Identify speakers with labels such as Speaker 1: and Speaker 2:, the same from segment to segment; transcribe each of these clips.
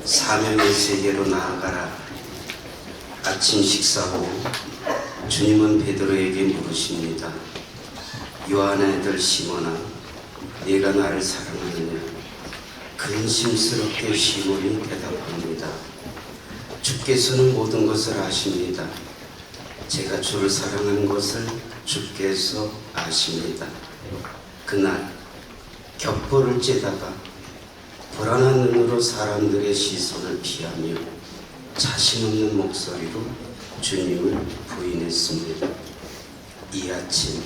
Speaker 1: 사명의 세계로 나아가라. 아침 식사 후 주님은 베드로에게 물으십니다. 요한의 아들 시몬아, 네가 나를 사랑하느냐? 근심스럽게 시몬이 대답합니다. 주께서는 모든 것을 아십니다. 제가 주를 사랑하는 것을 주께서 아십니다. 그날 격보를 째다가 불안한 눈으로 사람들의 시선을 피하며 자신 없는 목소리로 주님을 부인했습니다. 이 아침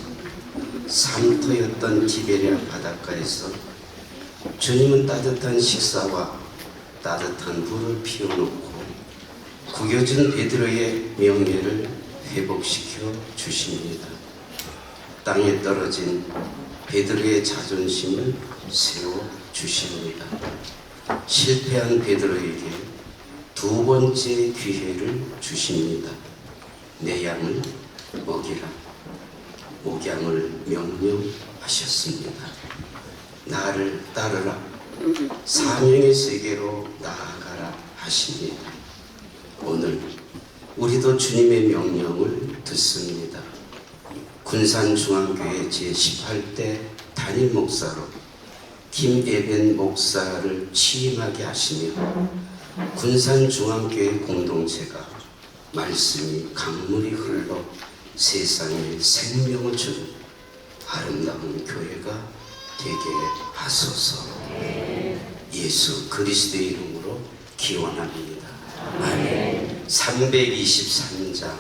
Speaker 1: 산토였던 티베리아 바닷가에서 주님은 따뜻한 식사와 따뜻한 불을 피워놓고 구겨진 베드로의 명예를 회복시켜 주십니다. 땅에 떨어진 베드로의 자존심을 세워 주십니다. 실패한 베드로에게 두 번째 기회를 주십니다. 내 양을 먹이라. 목양을 명령하셨습니다. 나를 따르라. 사명의 세계로 나아가라 하십니다. 오늘 우리도 주님의 명령을 듣습니다. 군산중앙교회 제18대 담임 목사로 김예벤 목사를 취임하게 하시며 군산중앙교회 공동체가 말씀이 강물이 흘러 세상에 생명을 주는 아름다운 교회가 되게 하소서. 예수 그리스도의 이름으로 기원합니다. 아멘. 323장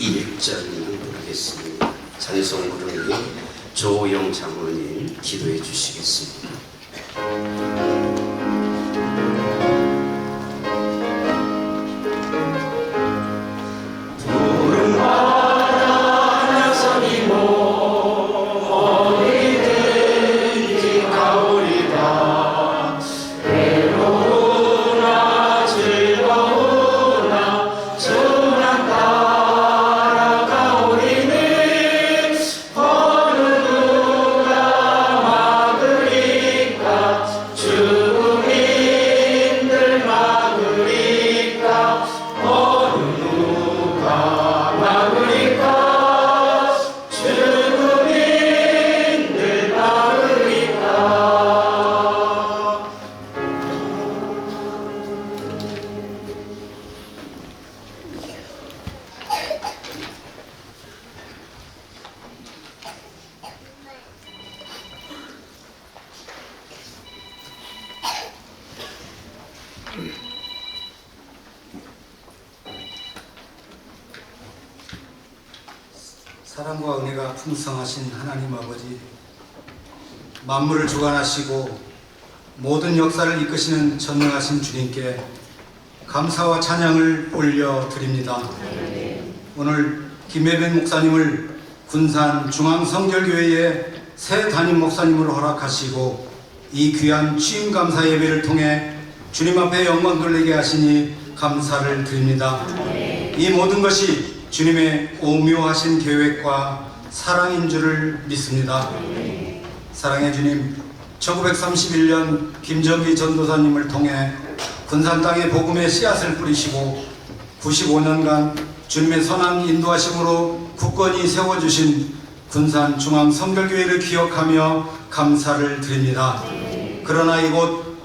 Speaker 1: 1절만 부르겠습니다. 찬송 부르는 조영 장로님 기도해 주시겠습니다.
Speaker 2: 사랑과 은혜가 풍성하신 하나님 아버지, 만물을 주관하시고 모든 역사를 이끄시는 전능하신 주님께 감사와 찬양을 올려드립니다. 오늘 김예벤 목사님을 군산 중앙성결교회의 새 담임 목사님으로 허락하시고 이 귀한 취임 감사 예배를 통해 주님 앞에 영광 돌리게 하시니 감사를 드립니다. 이 모든 것이 주님의 오묘하신 계획과 사랑인 줄을 믿습니다. 사랑의 주님, 1931년 김정기 전도사님을 통해 군산 땅에 복음의 씨앗을 뿌리시고 95년간 주님의 선한 인도하심으로 굳건히 세워주신 군산 중앙성결교회를 기억하며 감사를 드립니다. 그러나 이곳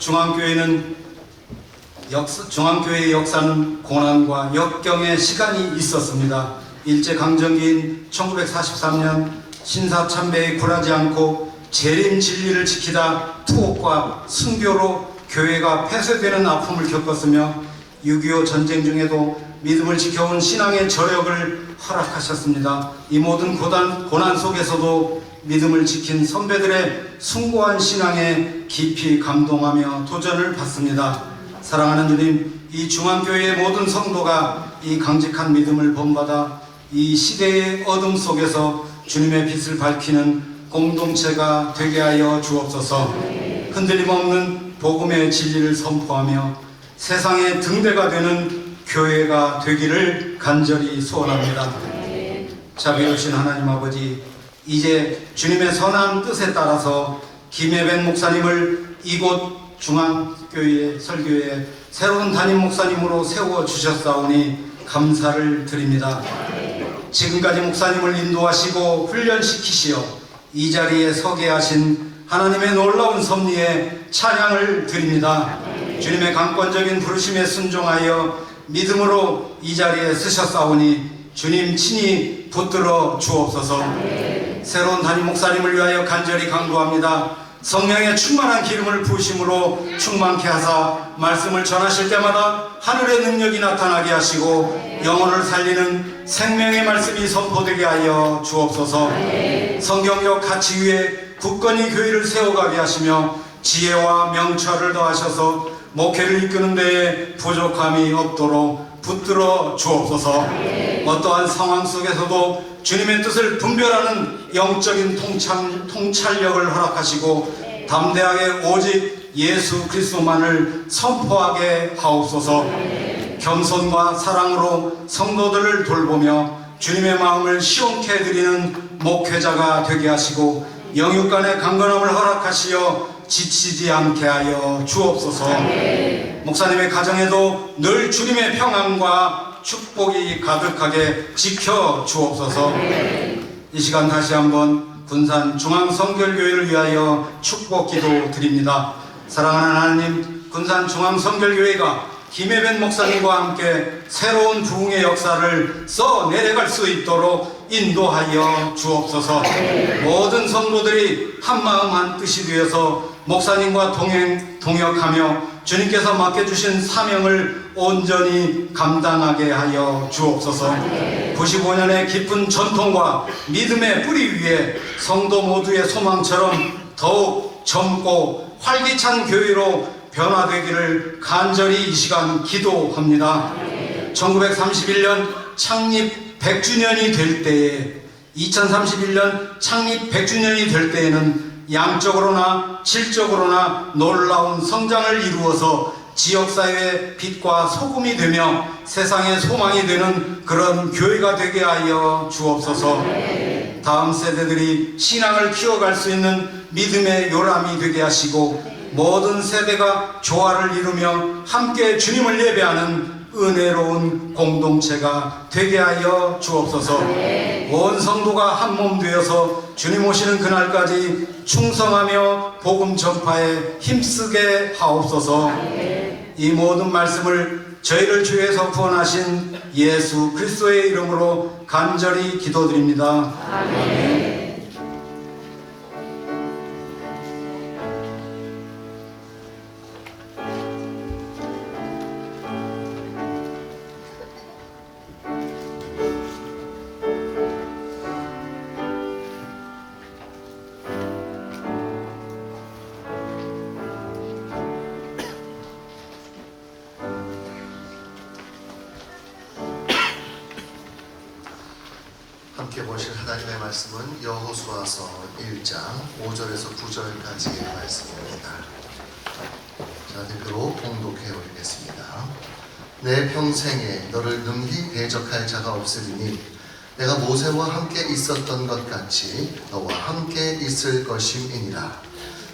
Speaker 2: 중앙교회의 역사는 고난과 역경의 시간이 있었습니다. 일제강점기인 1943년 신사참배에 굴하지 않고 재림 진리를 지키다 투옥과 순교로 교회가 폐쇄되는 아픔을 겪었으며 6.25 전쟁 중에도 믿음을 지켜온 신앙의 저력을 허락하셨습니다. 이 모든 고난 속에서도 믿음을 지킨 선배들의 숭고한 신앙에 깊이 감동하며 도전을 받습니다. 사랑하는 주님, 이 중앙교회의 모든 성도가 이 강직한 믿음을 본받아 이 시대의 어둠 속에서 주님의 빛을 밝히는 공동체가 되게 하여 주옵소서. 흔들림 없는 복음의 진리를 선포하며 세상의 등대가 되는 교회가 되기를 간절히 소원합니다. 자비로우신 하나님 아버지, 이제 주님의 선한 뜻에 따라서 김예벤 목사님을 이곳 중앙교회 설교에 새로운 담임 목사님으로 세워주셨사오니 감사를 드립니다. 지금까지 목사님을 인도하시고 훈련시키시어 이 자리에 서게 하신 하나님의 놀라운 섭리에 찬양을 드립니다. 주님의 강권적인 부르심에 순종하여 믿음으로 이 자리에 서셨사오니 주님 친히 붙들어 주옵소서. 새로운 담임 목사님을 위하여 간절히 간구합니다. 성령의 충만한 기름을 부으심으로 충만케 하사 말씀을 전하실 때마다 하늘의 능력이 나타나게 하시고 영혼을 살리는 생명의 말씀이 선포되게 하여 주옵소서. 성경적 가치 위에 굳건히 교회를 세워가게 하시며 지혜와 명철을 더하셔서 목회를 이끄는 데에 부족함이 없도록 붙들어 주옵소서. 어떠한 상황 속에서도 주님의 뜻을 분별하는 영적인 통찰력을 허락하시고 담대하게 오직 예수 그리스도만을 선포하게 하옵소서. 겸손과 사랑으로 성도들을 돌보며 주님의 마음을 시원케 해드리는 목회자가 되게 하시고 영육간의 강건함을 허락하시어 지치지 않게 하여 주옵소서. 목사님의 가정에도 늘 주님의 평안과 축복이 가득하게 지켜 주옵소서. 이 시간 다시 한번 군산 중앙성결교회를 위하여 축복 기도 드립니다. 사랑하는 하나님, 군산 중앙성결교회가 김혜변 목사님과 함께 새로운 부흥의 역사를 써내려갈 수 있도록 인도하여 주옵소서. 모든 성도들이 한마음 한뜻이 되어서 목사님과 동역하며 주님께서 맡겨주신 사명을 온전히 감당하게 하여 주옵소서. 95년의 깊은 전통과 믿음의 뿌리 위에 성도 모두의 소망처럼 더욱 젊고 활기찬 교회로 변화되기를 간절히 이 시간 기도합니다. 1931년 창립 100주년이 될 때에 2031년 창립 100주년이 될 때에는 양적으로나 질적으로나 놀라운 성장을 이루어서 지역사회의 빛과 소금이 되며 세상의 소망이 되는 그런 교회가 되게 하여 주옵소서. 다음 세대들이 신앙을 키워갈 수 있는 믿음의 요람이 되게 하시고 모든 세대가 조화를 이루며 함께 주님을 예배하는 은혜로운 공동체가 되게 하여 주옵소서. 온 성도가 한 몸 되어서 주님 오시는 그날까지 충성하며 복음 전파에 힘쓰게 하옵소서. 이 모든 말씀을 저희를 주에서 구원하신 예수 그리스도의 이름으로 간절히 기도드립니다. 아멘.
Speaker 3: 함께 보실 하나님의 말씀은 여호수아서 1장 5절에서 9절까지의 말씀입니다. 자, 대표로 봉독해 올리겠습니다. 내 평생에 너를 능히 대적할 자가 없으리니 내가 모세와 함께 있었던 것 같이 너와 함께 있을 것임이니라.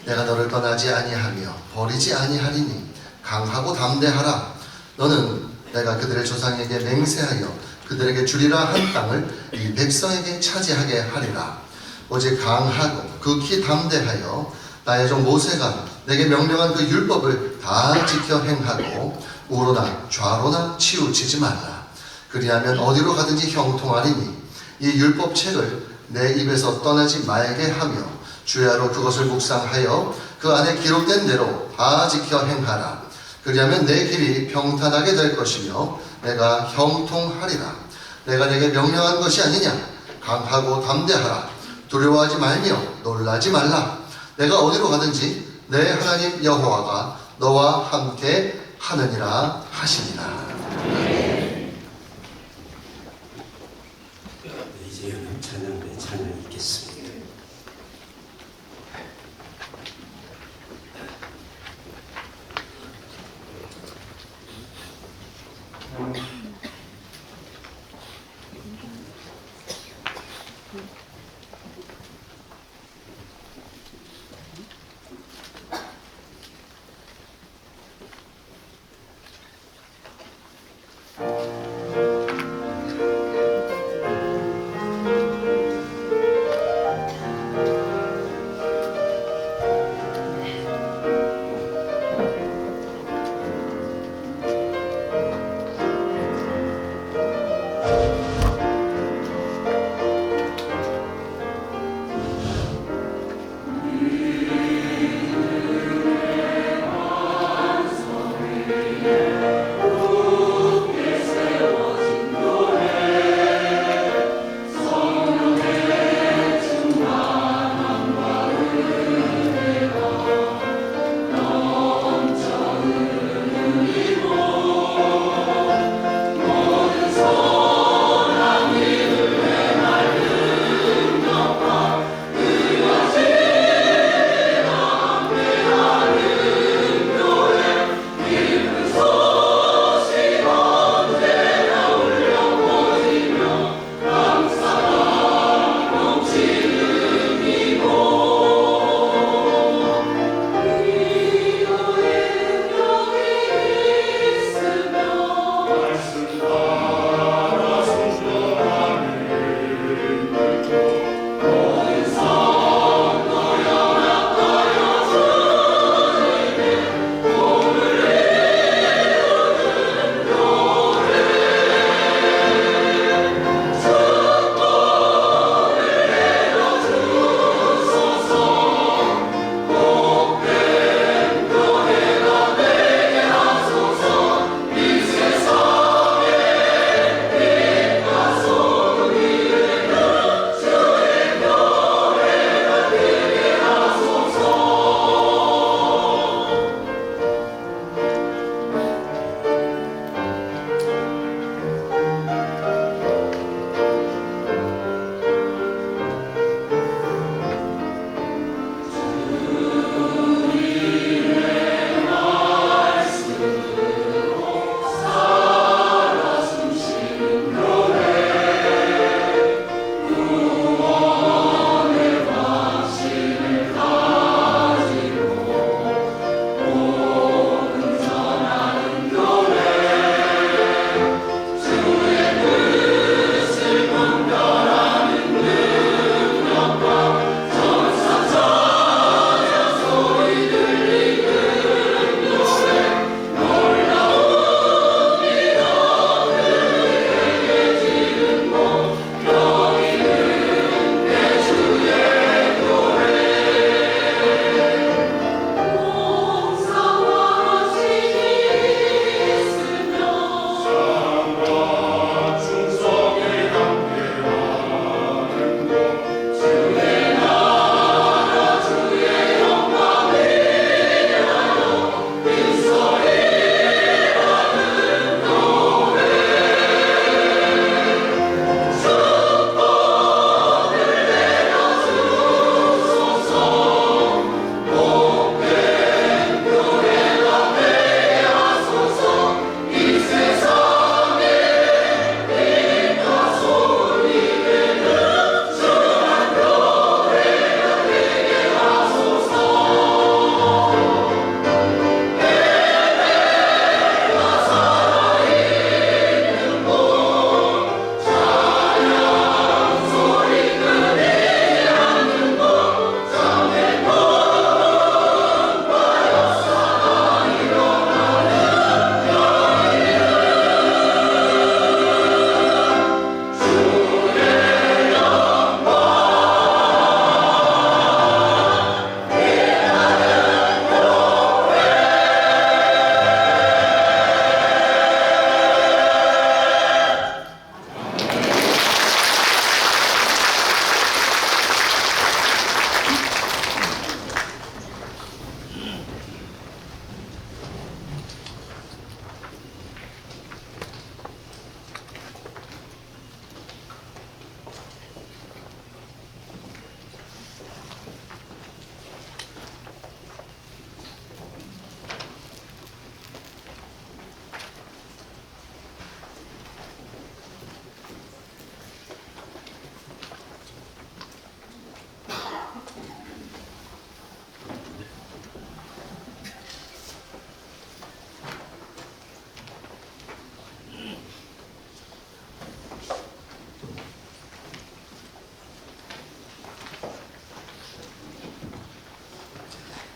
Speaker 3: 내가 너를 떠나지 아니하며 버리지 아니하리니 강하고 담대하라. 너는 내가 그들의 조상에게 맹세하여 그들에게 주리라 한 땅을 이 백성에게 차지하게 하리라. 오직 강하고 극히 담대하여 나의 종 모세가 내게 명령한 그 율법을 다 지켜 행하고 우로나 좌로나 치우치지 말라. 그리하면 어디로 가든지 형통하리니 이 율법책을 내 입에서 떠나지 말게 하며 주야로 그것을 묵상하여 그 안에 기록된 대로 다 지켜 행하라. 그리하면 내 길이 평탄하게 될 것이며 내가 형통하리라. 내가 내게 명령한 것이 아니냐. 강하고 담대하라. 두려워하지 말며 놀라지 말라. 내가 어디로 가든지 내 하나님 여호와가 너와 함께 하느니라 하시니라.
Speaker 1: 이제 찬양의 찬양 있겠습니다.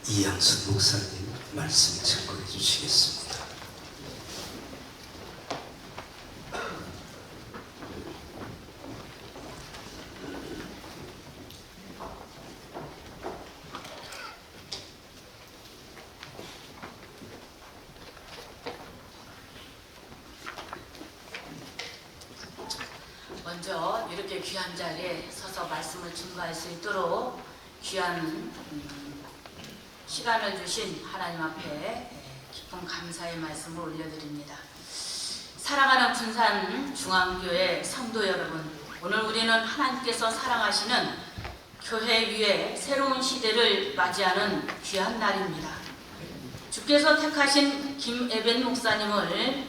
Speaker 1: 이양순 목사님 말씀 증거해 주시겠습니다.
Speaker 4: 먼저 이렇게 귀한 자리에 서서 말씀을 증거할 수 있도록 귀한 시간을 주신 하나님 앞에 깊은 감사의 말씀을 올려드립니다. 사랑하는 군산중앙교회 성도 여러분, 오늘 우리는 하나님께서 사랑하시는 교회 위에 새로운 시대를 맞이하는 귀한 날입니다. 주께서 택하신 김예벤 목사님을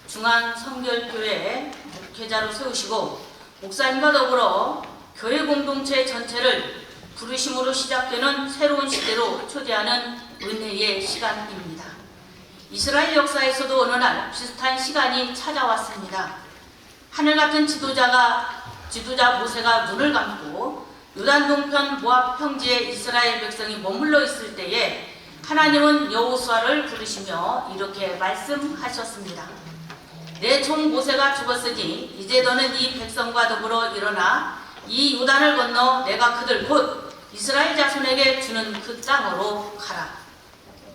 Speaker 4: 중앙성결교회 목회자로 세우시고 목사님과 더불어 교회 공동체 전체를 부르심으로 시작되는 새로운 시대로 초대하는 은혜의 시간입니다. 이스라엘 역사에서도 어느 날 비슷한 시간이 찾아왔습니다. 하늘 같은 지도자 모세가 눈을 감고 요단 동편 모압 평지에 이스라엘 백성이 머물러 있을 때에 하나님은 여호수아를 부르시며 이렇게 말씀하셨습니다. 내 종 모세가 죽었으니 이제 너는 이 백성과 더불어 일어나 이 요단을 건너 내가 그들 곧 이스라엘 자손에게 주는 그 땅으로 가라.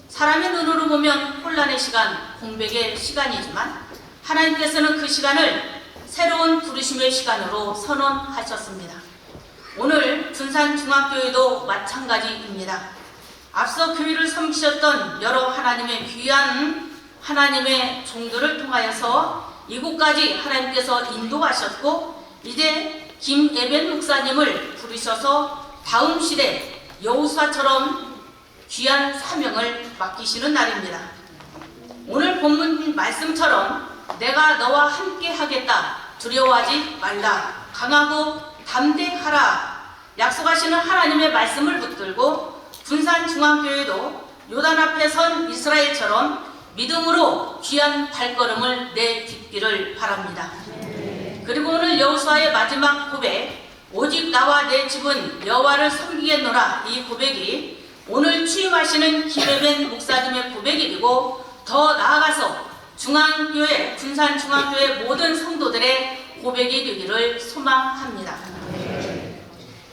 Speaker 4: 사람의 눈으로 보면 혼란의 시간, 공백의 시간이지만 하나님께서는 그 시간을 새로운 부르심의 시간으로 선언하셨습니다. 오늘 군산중앙교회도 마찬가지입니다. 앞서 교회를 섬기셨던 여러 하나님의 귀한 하나님의 종들을 통하여서 이곳까지 하나님께서 인도하셨고 이제 김예벤 목사님을 부르셔서 다음 시대 여호수아처럼 귀한 사명을 맡기시는 날입니다. 오늘 본문 말씀처럼 내가 너와 함께 하겠다, 두려워하지 말라, 강하고 담대하라 약속하시는 하나님의 말씀을 붙들고 군산중앙교회도 요단 앞에 선 이스라엘처럼 믿음으로 귀한 발걸음을 내딛기를 바랍니다. 그리고 오늘 여호수아의 마지막 고백, 오직 나와 내 집은 여호와를 섬기겠노라, 이 고백이 오늘 취임하시는 김예벤 목사님의 고백이고 더 나아가서 중앙교회, 군산중앙교회 모든 성도들의 고백이 되기를 소망합니다.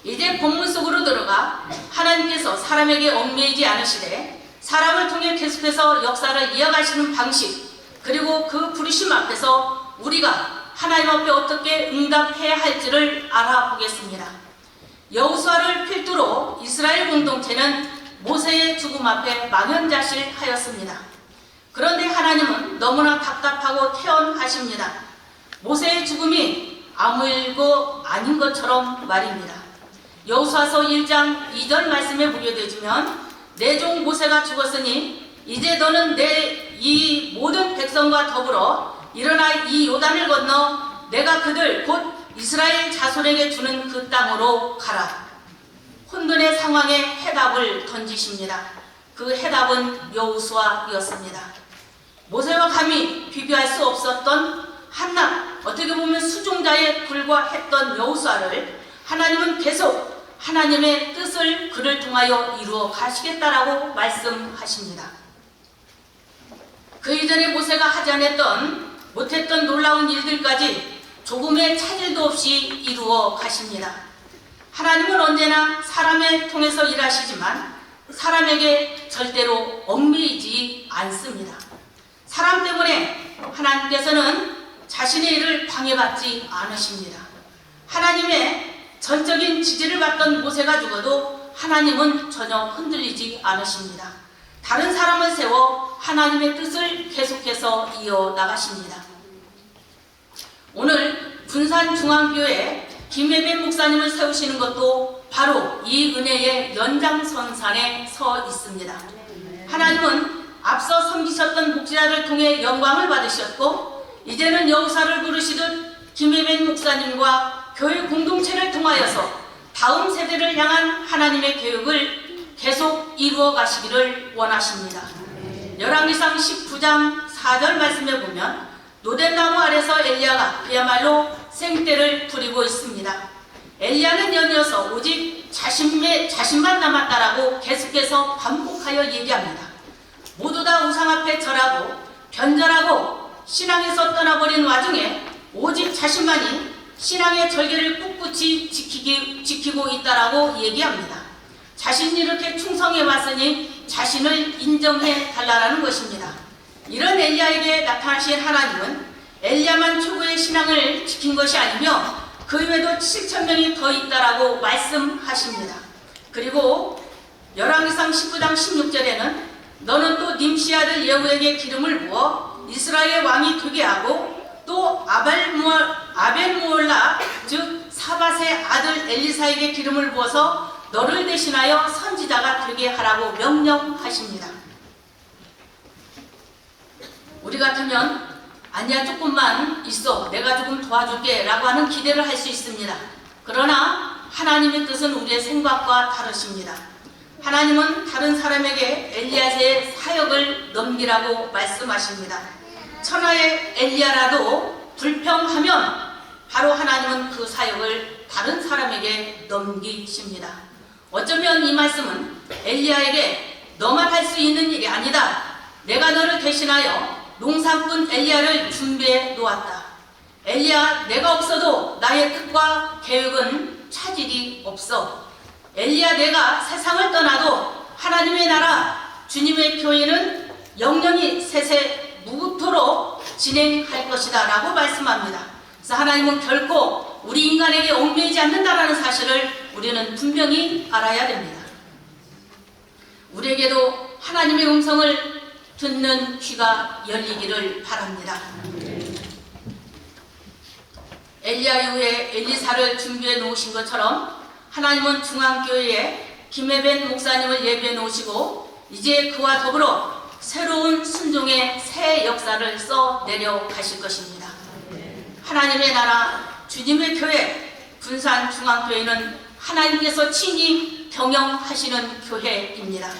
Speaker 4: 이제 본문 속으로 들어가 하나님께서 사람에게 얽매이지 않으시되 사람을 통해 계속해서 역사를 이어가시는 방식, 그리고 그 부르심 앞에서 우리가 하나님 앞에 어떻게 응답해야 할지를 알아보겠습니다. 여호수아를 필두로 이스라엘 공동체는 모세의 죽음 앞에 망연자실하였습니다. 그런데 하나님은 너무나 답답하고 태연하십니다. 모세의 죽음이 아무 일도 아닌 것처럼 말입니다. 여호수아서 1장 2절 말씀에 보게 되면 내 종 모세가 죽었으니 이제 너는 내 이 모든 백성과 더불어 일어나 이 요단을 건너 내가 그들 곧 이스라엘 자손에게 주는 그 땅으로 가라. 혼돈의 상황에 해답을 던지십니다. 그 해답은 여호수아였습니다. 모세와 감히 비교할 수 없었던 한낱 어떻게 보면 수종자에 불과했던 여호수아를 하나님은 계속 하나님의 뜻을 그를 통하여 이루어 가시겠다라고 말씀하십니다. 그 이전에 모세가 하지 못했던 놀라운 일들까지 조금의 차질도 없이 이루어 가십니다. 하나님은 언제나 사람을 통해서 일하시지만 사람에게 절대로 얽매이지 않습니다. 사람 때문에 하나님께서는 자신의 일을 방해받지 않으십니다. 하나님의 전적인 지지를 받던 모세가 죽어도 하나님은 전혀 흔들리지 않으십니다. 다른 사람을 세워 하나님의 뜻을 계속해서 이어나가십니다. 오늘 군산중앙교회 김예벤 목사님을 세우시는 것도 바로 이 은혜의 연장선상에 서 있습니다. 하나님은 앞서 섬기셨던 목자를 통해 영광을 받으셨고 이제는 여호수아를 부르시듯 김예벤 목사님과 교회 공동체를 통하여서 다음 세대를 향한 하나님의 계획을 계속 이루어 가시기를 원하십니다. 열왕기상 19장 4절 말씀에 보면 노덴나무 아래서 엘리야가 그야말로 생떼를 부리고 있습니다. 엘리야는 연이어서 오직 자신만 남았다라고 계속해서 반복하여 얘기합니다. 모두 다 우상 앞에 절하고 변절하고 신앙에서 떠나버린 와중에 오직 자신만이 신앙의 절개를 꿋꿋이 지키고 있다라고 얘기합니다. 자신이 이렇게 충성해 왔으니 자신을 인정해 달라는 것입니다. 이런 엘리야에게 나타나신 하나님은 엘리야만 초보의 신앙을 지킨 것이 아니며 그 외에도 7,000명이 더 있다라고 말씀하십니다. 그리고 열왕기상 19장 16절에는 너는 또 님시 아들 예후에게 기름을 부어 이스라엘 왕이 되게 하고 또 아벨무올라 즉 사밧의 아들 엘리사에게 기름을 부어서 너를 대신하여 선지자가 되게 하라고 명령하십니다. 우리 같으면 아니야 조금만 있어 내가 조금 도와줄게 라고 하는 기대를 할 수 있습니다. 그러나 하나님의 뜻은 우리의 생각과 다르십니다. 하나님은 다른 사람에게 엘리야의 사역을 넘기라고 말씀하십니다. 천하의 엘리야라도 불평하면 바로 하나님은 그 사역을 다른 사람에게 넘기십니다. 어쩌면 이 말씀은 엘리야에게 너만 할 수 있는 일이 아니다. 내가 너를 대신하여 농사꾼 엘리야를 준비해 놓았다. 엘리야 내가 없어도 나의 뜻과 계획은 차질이 없어. 엘리야 내가 세상을 떠나도 하나님의 나라 주님의 교회는 영영이 세세 무국토록 진행할 것이다 라고 말씀합니다. 그래서 하나님은 결코 우리 인간에게 얽매이지 않는다라는 사실을 우리는 분명히 알아야 됩니다. 우리에게도 하나님의 음성을 듣는 귀가 열리기를 바랍니다. 엘리야 이후에 엘리사를 준비해 놓으신 것처럼 하나님은 중앙교회에 김혜벤 목사님을 예비해 놓으시고 이제 그와 더불어 새로운 순종의 새 역사를 써 내려가실 것입니다. 하나님의 나라 주님의 교회 군산 중앙교회는 하나님께서 친히 경영하시는 교회입니다.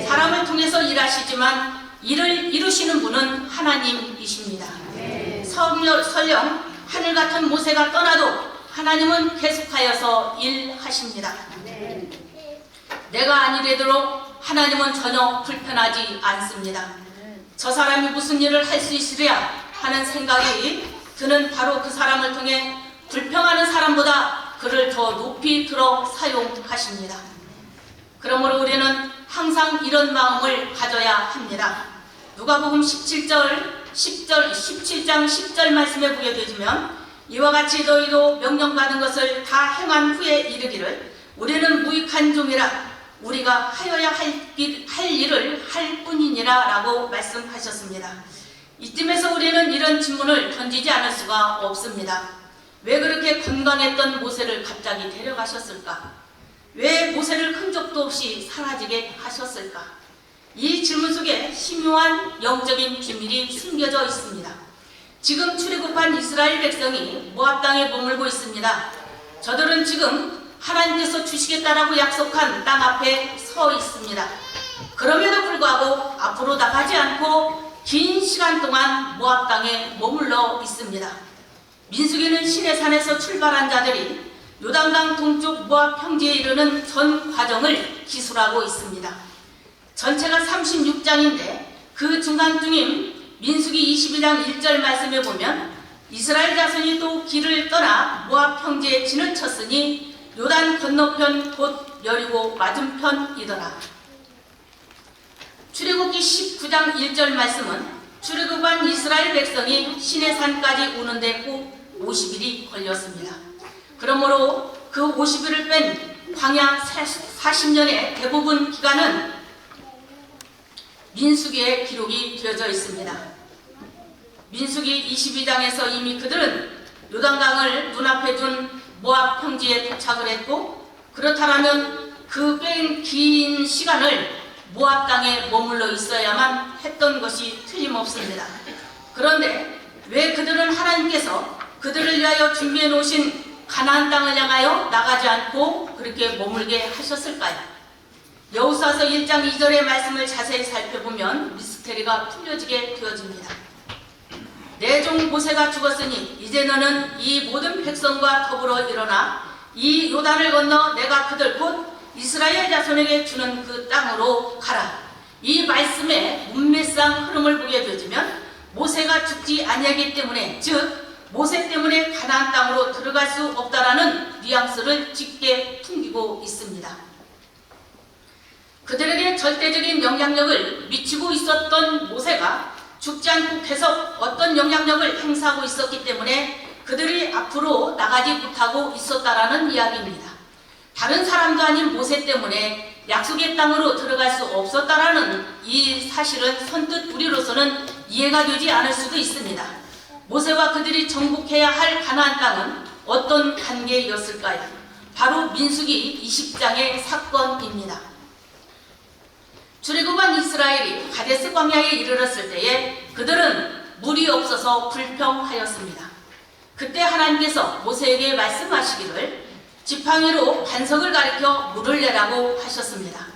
Speaker 4: 사람을 통해서 일하시지만 일을 이루시는 분은 하나님이십니다. 설령 하늘 같은 모세가 떠나도 하나님은 계속하여서 일하십니다. 내가 아니래도록 하나님은 전혀 불편하지 않습니다. 저 사람이 무슨 일을 할 수 있으랴 하는 생각이 드는 바로 그 사람을 통해 불평하는 사람보다 그를 더 높이 들어 사용하십니다. 그러므로 우리는 항상 이런 마음을 가져야 합니다. 누가복음 17장 10절 말씀에 보게 되시면 이와 같이 너희도 명령받은 것을 다 행한 후에 이르기를 우리는 무익한 종이라 우리가 하여야 할 일을 할 뿐이니라 라고 말씀하셨습니다. 이쯤에서 우리는 이런 질문을 던지지 않을 수가 없습니다. 왜 그렇게 건강했던 모세를 갑자기 데려가셨을까? 왜 모세를 흔적도 없이 사라지게 하셨을까? 이 질문 속에 심오한 영적인 비밀이 숨겨져 있습니다. 지금 출애굽한 이스라엘 백성이 모압 땅에 머물고 있습니다. 저들은 지금 하나님께서 주시겠다라고 약속한 땅 앞에 서 있습니다. 그럼에도 불구하고 앞으로 나가지 않고 긴 시간 동안 모압 땅에 머물러 있습니다. 민수기는 시내산에서 출발한 자들이 요단강 동쪽 모압 평지에 이르는 전 과정을 기술하고 있습니다. 전체가 36장인데 그 중간중인 민수기 22장 1절 말씀에 보면 이스라엘 자손이 또 길을 떠나 모압 평지에 진을 쳤으니 요단 건너편 곧 여리고 맞은편이더라. 출애굽기 19장 1절 말씀은 출애굽한 이스라엘 백성이 시내산까지 오는데 꼭 50일이 걸렸습니다. 그러므로 그 50일을 뺀 광야 40년의 대부분 기간은 민수기에 기록이 되어져 있습니다. 민수기 22장에서 이미 그들은 요단강을 눈앞에 둔 모압 평지에 도착을 했고 그렇다면 그 뺀 긴 시간을 모압 땅에 머물러 있어야만 했던 것이 틀림없습니다. 그런데 왜 그들은 하나님께서 그들을 위하여 준비해 놓으신 가나안 땅을 향하여 나가지 않고 그렇게 머물게 하셨을까요? 여호수아서 1장 2절의 말씀을 자세히 살펴보면 미스테리가 풀려지게 되어집니다. 내 종 모세가 죽었으니 이제 너는 이 모든 백성과 더불어 일어나 이 요단을 건너 내가 그들 곧 이스라엘 자손에게 주는 그 땅으로 가라. 이 말씀의 문맥상 흐름을 보게 되어지면 모세가 죽지 아니하기 때문에, 즉 모세 때문에 가나안 땅으로 들어갈 수 없다라는 뉘앙스를 짙게 풍기고 있습니다. 그들에게 절대적인 영향력을 미치고 있었던 모세가 죽지 않고 계속 어떤 영향력을 행사하고 있었기 때문에 그들이 앞으로 나가지 못하고 있었다라는 이야기입니다. 다른 사람도 아닌 모세 때문에 약속의 땅으로 들어갈 수 없었다라는 이 사실은 선뜻 우리로서는 이해가 되지 않을 수도 있습니다. 모세와 그들이 정복해야 할 가나안 땅은 어떤 관계였을까요? 바로 민수기 20장의 사건입니다. 출애굽한 이스라엘이 가데스 광야에 이르렀을 때에 그들은 물이 없어서 불평하였습니다. 그때 하나님께서 모세에게 말씀하시기를 지팡이로 반석을 가리켜 물을 내라고 하셨습니다.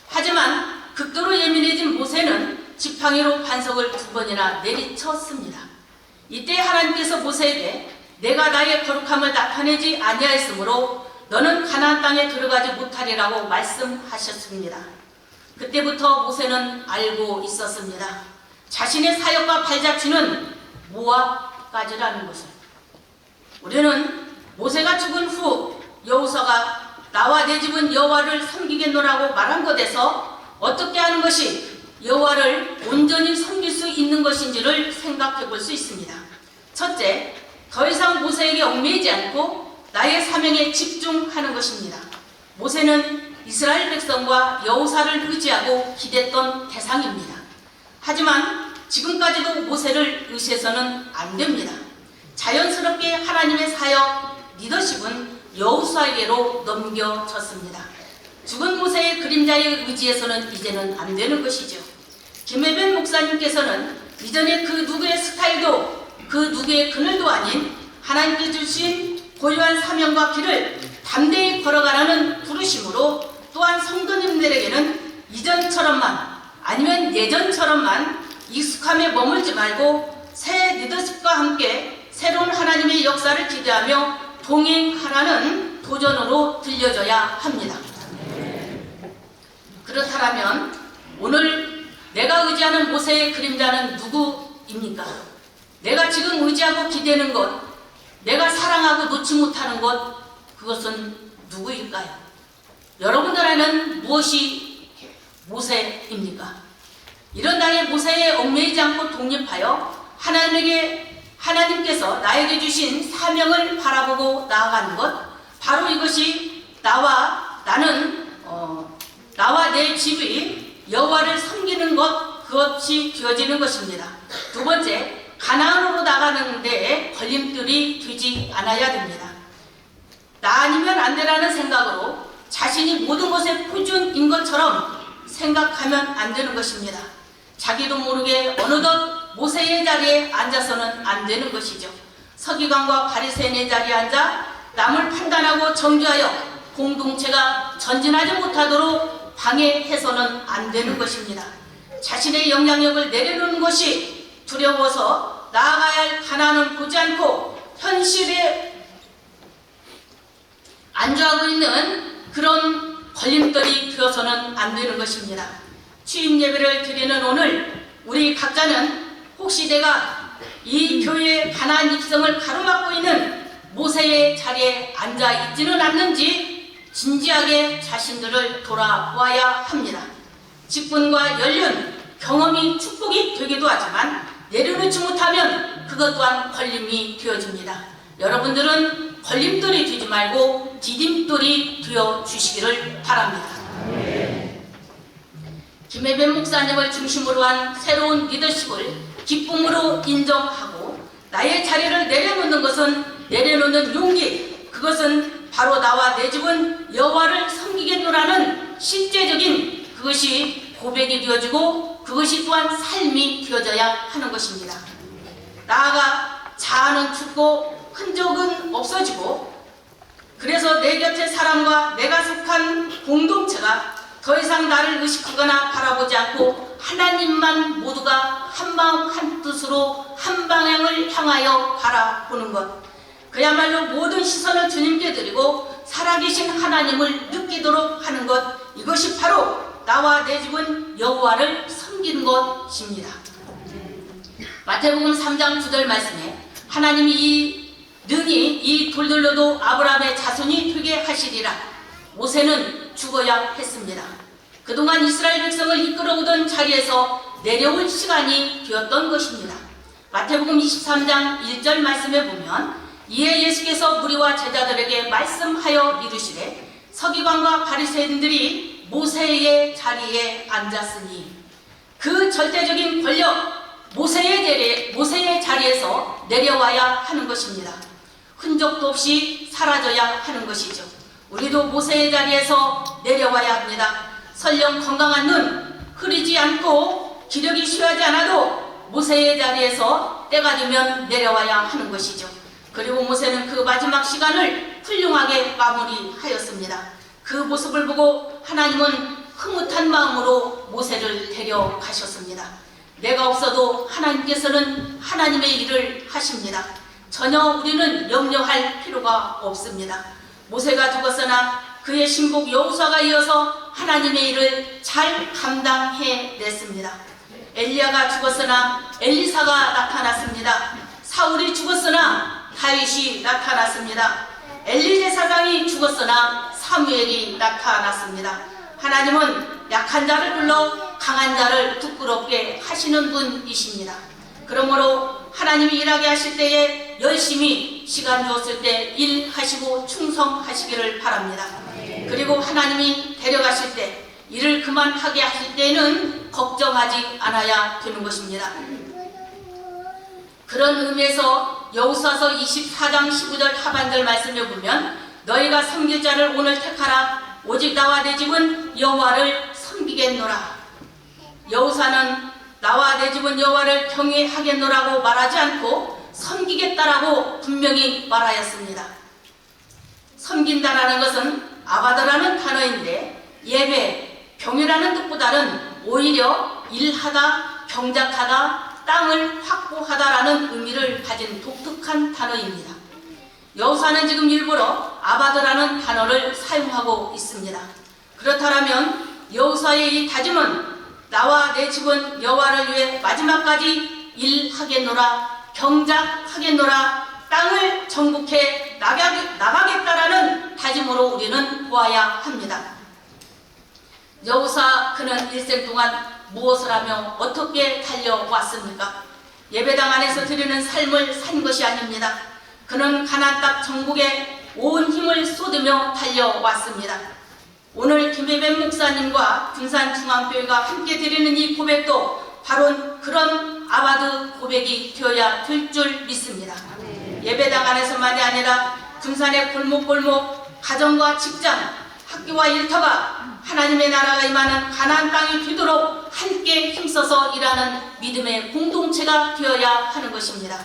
Speaker 4: 하지만 극도로 예민해진 모세는 지팡이로 반석을 2번이나 내리쳤습니다. 이때 하나님께서 모세에게 내가 나의 거룩함을 나타내지 아니하였으므로 너는 가나안 땅에 들어가지 못하리라고 말씀하셨습니다. 그때부터 모세는 알고 있었습니다. 자신의 사역과 발자취는 모압까지라는 것을. 우리는 모세가 죽은 후 여호수아가 나와 내 집은 여호와를 섬기겠노라고 말한 것에서 어떻게 하는 것이 여호와를 온전히 섬길 수 있는 것인지를 생각해 볼 수 있습니다. 첫째, 더 이상 모세에게 얽매이지 않고 나의 사명에 집중하는 것입니다. 모세는 이스라엘 백성과 여호사를 의지하고 기댔던 대상입니다. 하지만 지금까지도 모세를 의지해서는 안 됩니다. 자연스럽게 하나님의 사역, 리더십은 여호수아에게로 넘겨졌습니다. 죽은 모세의 그림자에 의지해서는 이제는 안 되는 것이죠. 김혜변 목사님께서는 이전에 그 누구의 스타일도 그 누구의 그늘도 아닌 하나님께 주신 고유한 사명과 길을 담대히 걸어가라는 부르심으로, 또한 성도님들에게는 이전처럼만 아니면 예전처럼만 익숙함에 머물지 말고 새 리더십과 함께 새로운 하나님의 역사를 기대하며 동행하라는 도전으로 들려져야 합니다. 그렇다면 오늘 내가 의지하는 모세의 그림자는 누구입니까? 내가 지금 의지하고 기대는 것, 내가 사랑하고 놓지 못하는 것, 그것은 누구일까요? 여러분들 안에는 무엇이 모세입니까? 이런 나의 모세에 얽매이지 않고 독립하여 하나님께서 나에게 주신 사명을 바라보고 나아가는 것, 바로 이것이 나와 내 집이 여호와를 섬기는 것, 그것이 되어지는 것입니다. 두 번째, 가나안으로 나가는 데에 걸림돌이 되지 않아야 됩니다. 나 아니면 안 되라는 생각으로 자신이 모든 것의 표준인 것처럼 생각하면 안 되는 것입니다. 자기도 모르게 어느덧 모세의 자리에 앉아서는 안 되는 것이죠. 서기관과 바리새인의 자리에 앉아 남을 판단하고 정죄하여 공동체가 전진하지 못하도록 방해해서는 안 되는 것입니다. 자신의 영향력을 내려놓는 것이 두려워서 나아가야 할 가나안을 보지 않고 현실에 안주하고 있는 그런 걸림돌이 되어서는 안 되는 것입니다. 취임 예배를 드리는 오늘 우리 각자는 혹시 내가 이 교회의 가나안 입성을 가로막고 있는 모세의 자리에 앉아 있지는 않는지 진지하게 자신들을 돌아보아야 합니다. 직분과 연륜, 경험이 축복이 되기도 하지만 내려놓지 못하면 그것 또한 걸림이 되어집니다. 여러분들은 걸림돌이 되지 말고 디딤돌이 되어주시기를 바랍니다. 김혜변 목사님을 중심으로 한 새로운 리더십을 기쁨으로 인정하고 나의 자리를 내려놓는 것은, 내려놓는 용기, 그것은 바로 나와 내 집은 여호와를 섬기겠노라는 실제적인 그것이 고백이 되어지고 그것이 또한 삶이 되어져야 하는 것입니다. 나아가 자아는 죽고 흔적은 없어지고, 그래서 내 곁의 사람과 내가 속한 공동체가 더 이상 나를 의식하거나 바라보지 않고 하나님만 모두가 한마음 한뜻으로 한 방향을 향하여 바라보는 것, 그야말로 모든 시선을 주님께 드리고 살아계신 하나님을 느끼도록 하는 것, 이것이 바로 나와 내 집은 여호와를 섬기는 것입니다. 마태복음 3장 9절 말씀에 하나님이 능히 이 돌들로도 아브라함의 자손이 되게 하시리라. 모세는 죽어야 했습니다. 그동안 이스라엘 백성을 이끌어오던 자리에서 내려올 시간이 되었던 것입니다. 마태복음 23장 1절 말씀에 보면 이에 예수께서 무리와 제자들에게 말씀하여 이르시되 서기관과 바리새인들이 모세의 자리에 앉았으니, 그 절대적인 권력 모세의 자리에서 내려와야 하는 것입니다. 흔적도 없이 사라져야 하는 것이죠. 우리도 모세의 자리에서 내려와야 합니다. 설령 건강한 눈, 흐리지 않고 기력이 쉬하지 않아도 모세의 자리에서 때가 되면 내려와야 하는 것이죠. 그리고 모세는 그 마지막 시간을 훌륭하게 마무리하였습니다. 그 모습을 보고 하나님은 흐뭇한 마음으로 모세를 데려가셨습니다. 내가 없어도 하나님께서는 하나님의 일을 하십니다. 전혀 우리는 염려할 필요가 없습니다. 모세가 죽었으나 그의 신복 여호수아가 이어서 하나님의 일을 잘 감당해냈습니다. 엘리야가 죽었으나 엘리사가 나타났습니다. 사울이 죽었으나 다윗이 나타났습니다. 엘리 제사장이 죽었으나 사무엘이 나타났습니다. 하나님은 약한 자를 불러 강한 자를 부끄럽게 하시는 분이십니다. 그러므로 하나님이 일하게 하실 때에 열심히 시간 주었을 때 일하시고 충성하시기를 바랍니다. 그리고 하나님이 데려가실 때, 일을 그만하게 하실 때는 걱정하지 않아야 되는 것입니다. 그런 의미에서 여호수아서 24장 15절 하반절 말씀을 보면 너희가 섬길 자를 오늘 택하라. 오직 나와 내 집은 여호와를 섬기겠노라. 여호수아는 나와 내 집은 여호와를 경외하겠노라고 말하지 않고 섬기겠다라고 분명히 말하였습니다. 섬긴다라는 것은 아바드라는 단어인데 예배, 경외라는 뜻보다는 오히려 일하다, 경작하다, 땅을 확보하다라는 의미를 가진 독특한 단어입니다. 여호수아는 지금 일부러 아바드라는 단어를 사용하고 있습니다. 그렇다면 여호수아의 이 다짐은 나와 내 집은 여호와를 위해 마지막까지 일하겠노라, 경작하겠노라, 땅을 정복해 나가겠다라는 다짐으로 우리는 보아야 합니다. 여호수아 그는 일생 동안 무엇을 하며 어떻게 달려왔습니까? 예배당 안에서 드리는 삶을 산 것이 아닙니다. 그는 가나안 땅 정복에 온 힘을 쏟으며 달려왔습니다. 오늘 김혜변 목사님과 군산중앙교회가 함께 드리는 이 고백도 바로 그런 아바드 고백이 되어야 될 줄 믿습니다. 예배당 안에서만이 아니라 군산의 골목골목, 가정과 직장, 학교와 일터가 하나님의 나라가 임하는 가나안 땅이 되도록 함께 힘써서 일하는 믿음의 공동체가 되어야 하는 것입니다.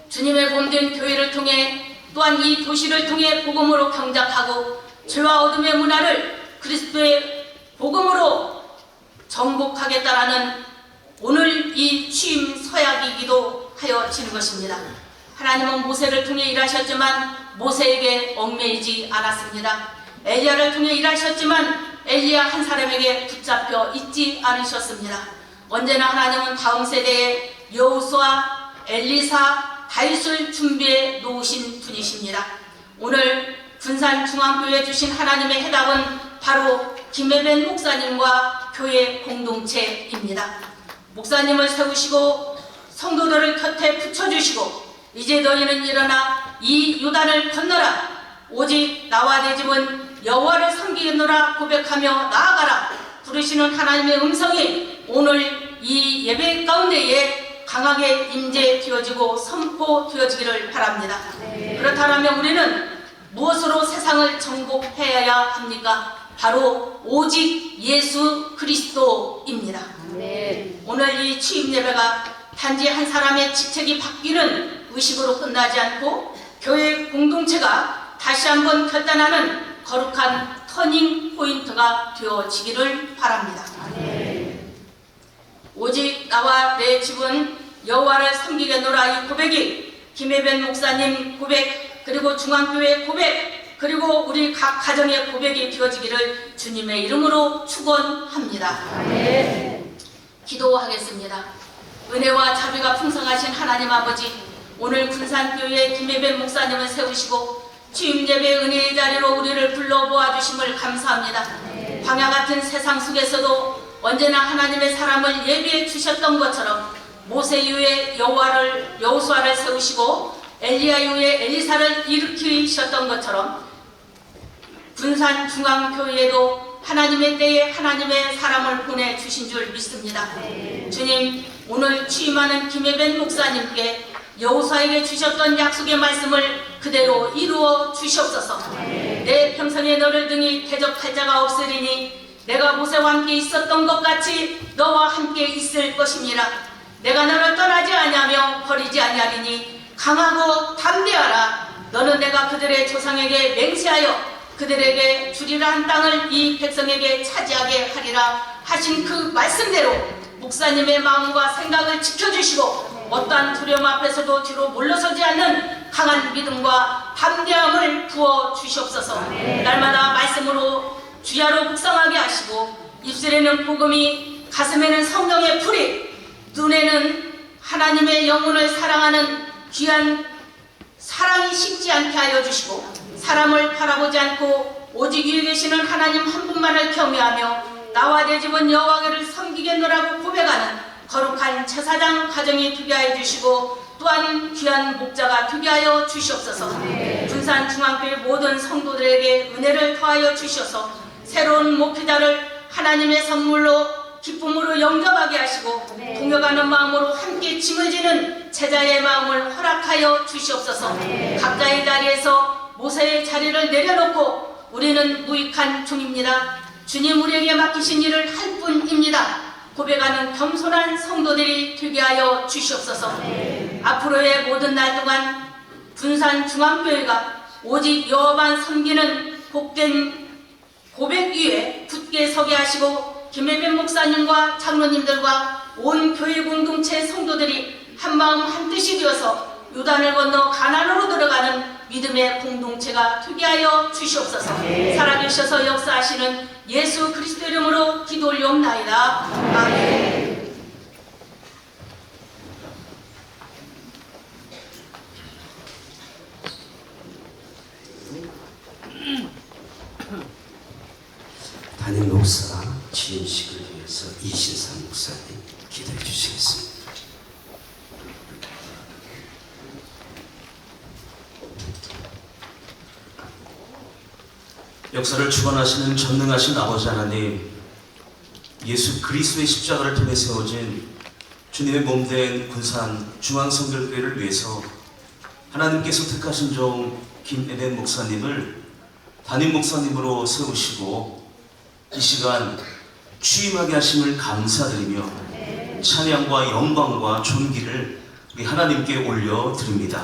Speaker 4: 주님의 몸된 교회를 통해 또한 이 도시를 통해 복음으로 경작하고 죄와 어둠의 문화를 그리스도의 복음으로 정복하겠다라는 오늘 이 취임 서약이기도 하여지는 것입니다. 하나님은 모세를 통해 일하셨지만 모세에게 얽매이지 않았습니다. 엘리야를 통해 일하셨지만 엘리야 한 사람에게 붙잡혀 있지 않으셨습니다. 언제나 하나님은 다음 세대에 여호수아, 엘리사, 다윗을 준비해 놓으신 분이십니다. 오늘 군산중앙교회 주신 하나님의 해답은 바로 김혜변 목사님과 교회 공동체입니다. 목사님을 세우시고 성도들을 곁에 붙여주시고 이제 너희는 일어나 이 요단을 건너라. 오직 나와 내 집은 여호와를 섬기겠노라 고백하며 나아가라. 부르시는 하나님의 음성이 오늘 이 예배 가운데에 강하게 임재되어지고 선포되어지기를 바랍니다. 그렇다면 우리는 무엇으로 세상을 정복해야 합니까? 바로 오직 예수 그리스도입니다. 오늘 이 취임 예배가 단지 한 사람의 직책이 바뀌는 의식으로 끝나지 않고 교회 공동체가 다시 한번 결단하는 거룩한 터닝 포인트가 되어지기를 바랍니다. 오직 나와 내 집은 여호와를 섬기겠노라. 이 고백이 김혜변 목사님 고백, 그리고 중앙교회 고백, 그리고 우리 각 가정의 고백이 되어지기를 주님의 이름으로 축원합니다. 기도하겠습니다. 은혜와 자비가 풍성하신 하나님 아버지, 오늘 군산교회 김혜변 목사님을 세우시고 취임예배 은혜의 자리로 우리를 불러보아 주심을 감사합니다. 광야 같은 세상 속에서도 언제나 하나님의 사람을 예비해 주셨던 것처럼 모세 이후에 여호수아를 세우시고 엘리야 이후에 엘리사를 일으키셨던 것처럼 군산 중앙교회에도 하나님의 때에 하나님의 사람을 보내주신 줄 믿습니다. 주님, 오늘 취임하는 김혜변 목사님께 여호수아에게 주셨던 약속의 말씀을 그대로 이루어 주시옵소서. 내 평생에 너를 등이 대적할 자가 없으리니 내가 모세와 함께 있었던 것 같이 너와 함께 있을 것이니라. 내가 너를 떠나지 아니하며 버리지 아니하리니 강하고 담대하라. 너는 내가 그들의 조상에게 맹세하여 그들에게 주리라 한 땅을 이 백성에게 차지하게 하리라 하신 그 말씀대로 목사님의 마음과 생각을 지켜주시고 어떠한 두려움 앞에서도 뒤로 물러서지 않는 강한 믿음과 담대함을 부어 주시옵소서. 날마다 말씀으로 주야로 묵상하게 하시고 입술에는 복음이, 가슴에는 성령의 불이, 눈에는 하나님의 영혼을 사랑하는 귀한 사랑이 식지 않게 하여 주시고 사람을 바라보지 않고 오직 위에 계시는 하나님 한 분만을 경외하며 나와 내 집은 여호와를 섬기겠노라고 고백하는 거룩한 제사장 가정이 되게 하여 주시고 또한 귀한 목자가 되게 하여 주시옵소서. 군산 중앙교회 모든 성도들에게 은혜를 더하여 주셔서 새로운 목회자를 하나님의 선물로 기쁨으로 영접하게 하시고 동역하는 마음으로 함께 짐을 지는 제자의 마음을 허락하여 주시옵소서. 각자의 자리에서 모세의 자리를 내려놓고 우리는 무익한 종입니다. 주님 우리에게 맡기신 일을 할 뿐입니다. 고백하는 겸손한 성도들이 되게 하여 주시옵소서. 앞으로의 모든 날 동안 군산 중앙교회가 오직 여호와만 섬기는 복된 고백 위에 굳게 서게 하시고 김혜변 목사님과 장로님들과 온 교회 공동체 성도들이 한마음 한뜻이 되어서 요단을 건너 가나안으로 들어가는 믿음의 공동체가 되게 하여 주시옵소서. 살아계셔서 역사하시는 예수 그리스도 이름으로 기도 올려옵나이다. 아멘.
Speaker 1: 담임 목사 취임식을 위해서 이신상 목사님 기도해 주시겠습니다.
Speaker 5: 역사를 주관하시는 전능하신 아버지 하나님, 예수 그리스도의 십자가를 통해 세워진 주님의 몸된 군산 중앙성결교회를 위해서 하나님께서 택하신 종 김혜변 목사님을 담임 목사님으로 세우시고 이 시간 취임하게 하심을 감사드리며 찬양과 영광과 존귀를 우리 하나님께 올려드립니다.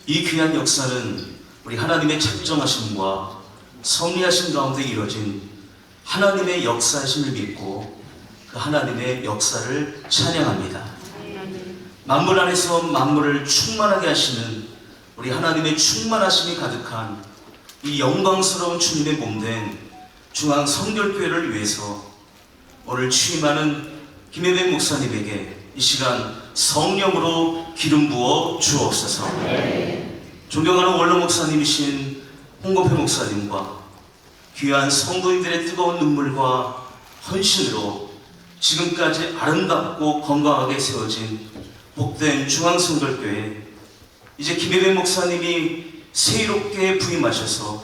Speaker 5: 이 귀한 역사는 우리 하나님의 작정하심과 섭리하심 가운데 이루어진 하나님의 역사하심을 믿고 그 하나님의 역사를 찬양합니다. 만물 안에서 만물을 충만하게 하시는 우리 하나님의 충만하심이 가득한 이 영광스러운 주님의 몸된 중앙성결교회를 위해서 오늘 취임하는 김혜변 목사님에게 이 시간 성령으로 기름 부어 주옵소서. 존경하는 원로 목사님이신 홍건표 목사님과 귀한 성도님들의 뜨거운 눈물과 헌신으로 지금까지 아름답고 건강하게 세워진 복된 중앙성결교회, 이제 김혜변 목사님이 새롭게 부임하셔서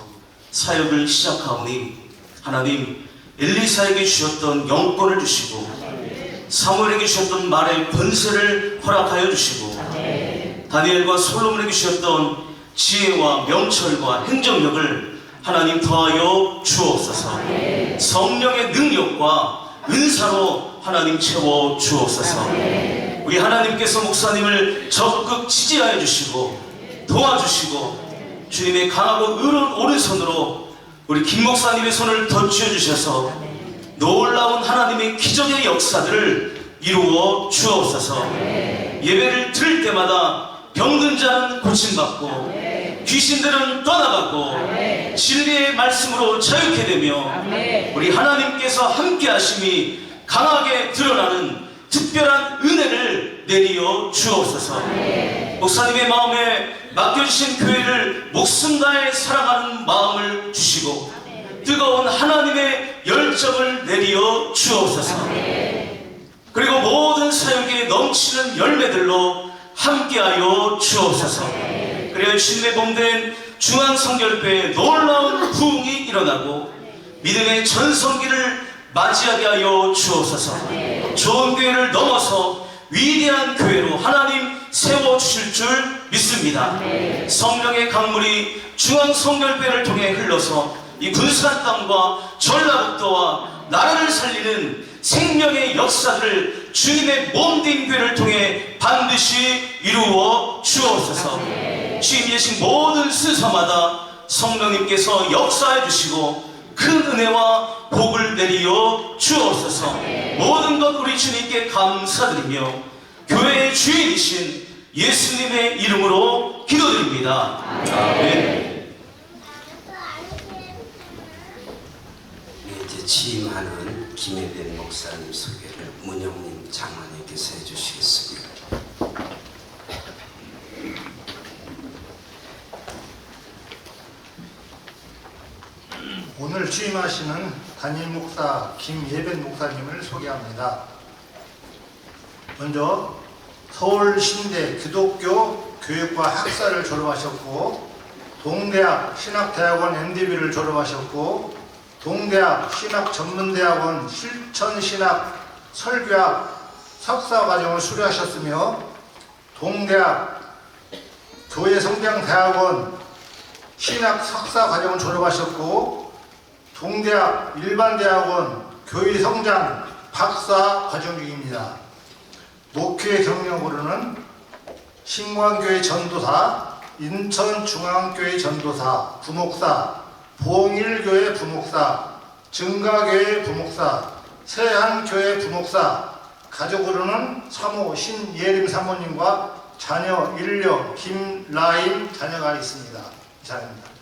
Speaker 5: 사역을 시작하오니 하나님 엘리사에게 주셨던 영권을 주시고 사무엘에게 주셨던 말의 권세를 허락하여 주시고 다니엘과 솔로몬에게 주셨던 지혜와 명철과 행정력을 하나님 더하여 주옵소서. 성령의 능력과 은사로 하나님 채워 주옵소서. 우리 하나님께서 목사님을 적극 지지하여 주시고 도와주시고 주님의 강하고 의로운 오른손으로 우리 김 목사님의 손을 더 쥐어주셔서 놀라운 하나님의 기적의 역사들을 이루어 주옵소서. 예배를 드릴 때마다 병든 자는 고침받고 귀신들은 떠나가고 진리의 말씀으로 자유케 되며 우리 하나님께서 함께 하심이 강하게 드러나는 특별한 은혜를 내리어 주옵소서. 목사님의 마음에 맡겨주신 교회를 목숨 다해 사랑하는 마음을 주시고 뜨거운 하나님의 열정을 내리어 주옵소서. 그리고 모든 사역에 넘치는 열매들로 함께하여 주옵소서. 그래야 주님의 몸된 중앙성결교회에 놀라운 부흥이 일어나고 믿음의 전성기를 맞이하게 하여 주옵소서. 좋은 교회를 넘어서 위대한 교회로 하나님 세워주실 줄 믿습니다. 성령의 강물이 중앙성결교회를 통해 흘러서 이 군산 땅과 전라북도와 나라를 살리는 생명의 역사를 주님의 몸된 교회를 통해 반드시 이루어 주옵소서. 주님 계신 모든 순서마다 성령님께서 역사해 주시고 큰 은혜와 복을 내리어 주옵소서. 모든 것 우리 주님께 감사드리며 교회의 주인이신 예수님의 이름으로 기도드립니다. 아멘.
Speaker 1: 이제 취임하는 김혜변 목사님 소개를 문영님 장로님께서 해주시겠습니다.
Speaker 6: 오늘 취임하시는 담임 목사 김예변 목사님을 소개합니다. 먼저 서울 신대 기독교 교육과 학사를 졸업하셨고 동대학 신학대학원 MDB를 졸업하셨고 동대학 신학전문대학원 실천신학 설교학 석사과정을 수료하셨으며 동대학 교회성장대학원 신학 석사과정을 졸업하셨고 동대학 일반대학원 교회성장 박사 과정 중입니다. 목회 경력으로는 신광교회 전도사, 인천중앙교회 전도사, 부목사, 봉일교회 부목사, 증가교회 부목사, 세한교회 부목사, 가족으로는 사모 신예림 사모님과 자녀 일녀 김라임 자녀가 있습니다. 이상입니다.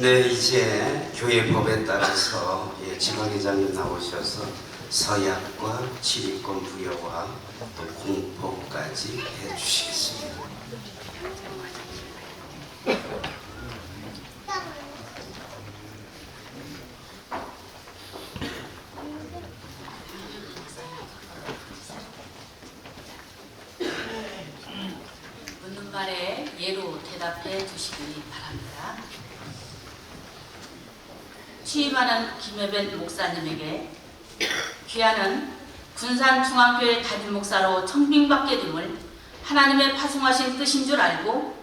Speaker 1: 네, 이제 교회 법에 따라서 지방회장님 나오셔서 서약과 지휘권 부여와 또 공포까지 해주시겠습니다.
Speaker 4: 묻는 말에 예로 대답해 주시기 바랍니다. 취임하는 김혜변 목사님에게 귀하는 군산중앙교회 담임 목사로 청빙받게 됨을 하나님의 파송하신 뜻인 줄 알고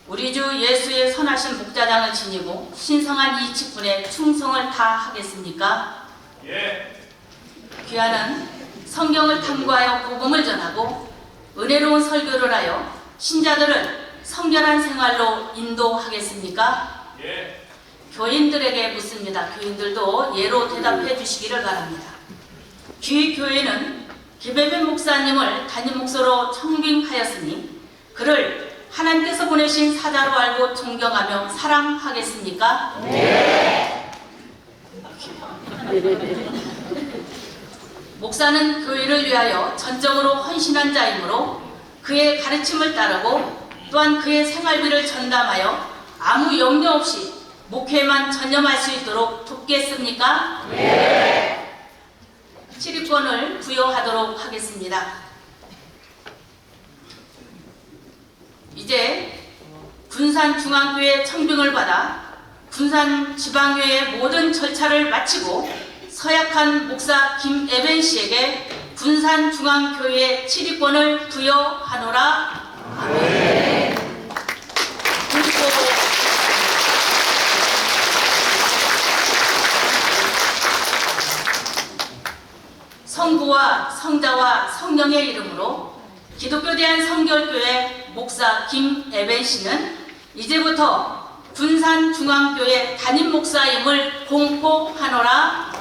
Speaker 4: 우리 주 예수의 선하신 목자장을 지니고 신성한 이 직분에 충성을 다하겠습니까?
Speaker 5: 예.
Speaker 4: 귀하는 성경을 탐구하여 복음을 전하고 은혜로운 설교를 하여 신자들을 성결한 생활로 인도하겠습니까?
Speaker 5: 예.
Speaker 4: 교인들에게 묻습니다. 교인들도 예로 대답해 주시기를 바랍니다. 귀교회는 김혜변 목사님을 담임 목사로 청빙하였으니 그를 하나님께서 보내신 사자로 알고 존경하며 사랑하겠습니까? 네. 목사는 교회를 위하여 전적으로 헌신한 자이므로 그의 가르침을 따르고 또한 그의 생활비를 전담하여 아무 염려 없이 목회에만 전념할 수 있도록 돕겠습니까? 네. 치리권을 부여하도록 하겠습니다. 이제 군산중앙교회 청빙을 받아 군산 지방교회 모든 절차를 마치고 서약한 목사 김에벤 씨에게 군산중앙교회 치리권을 부여하노라. 아멘. 그리고 성부와 성자와 성령의 이름으로 기독교 대한성결교회 목사 김에벤 씨는 이제부터 군산중앙교회 담임 목사임을 공포하노라.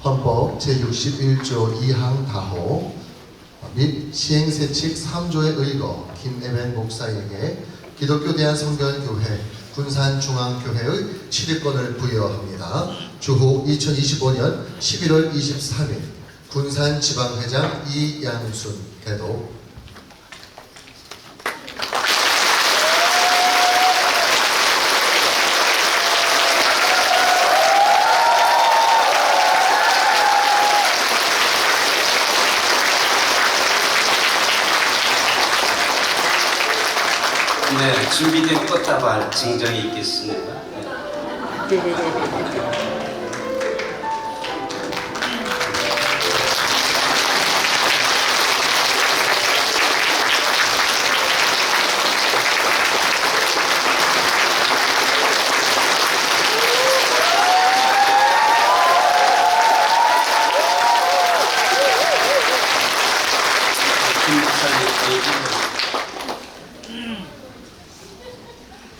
Speaker 3: 헌법 제61조 2항 다호 및 시행세칙 3조에 의거 김에벤 목사에게 기독교 대한성결교회 군산중앙교회의 치리권을 부여합니다. 주후 2025년 11월 23일 군산지방회장 이양순 대도.
Speaker 1: 네, 준비된 꽃다발 증정이 있겠습니다.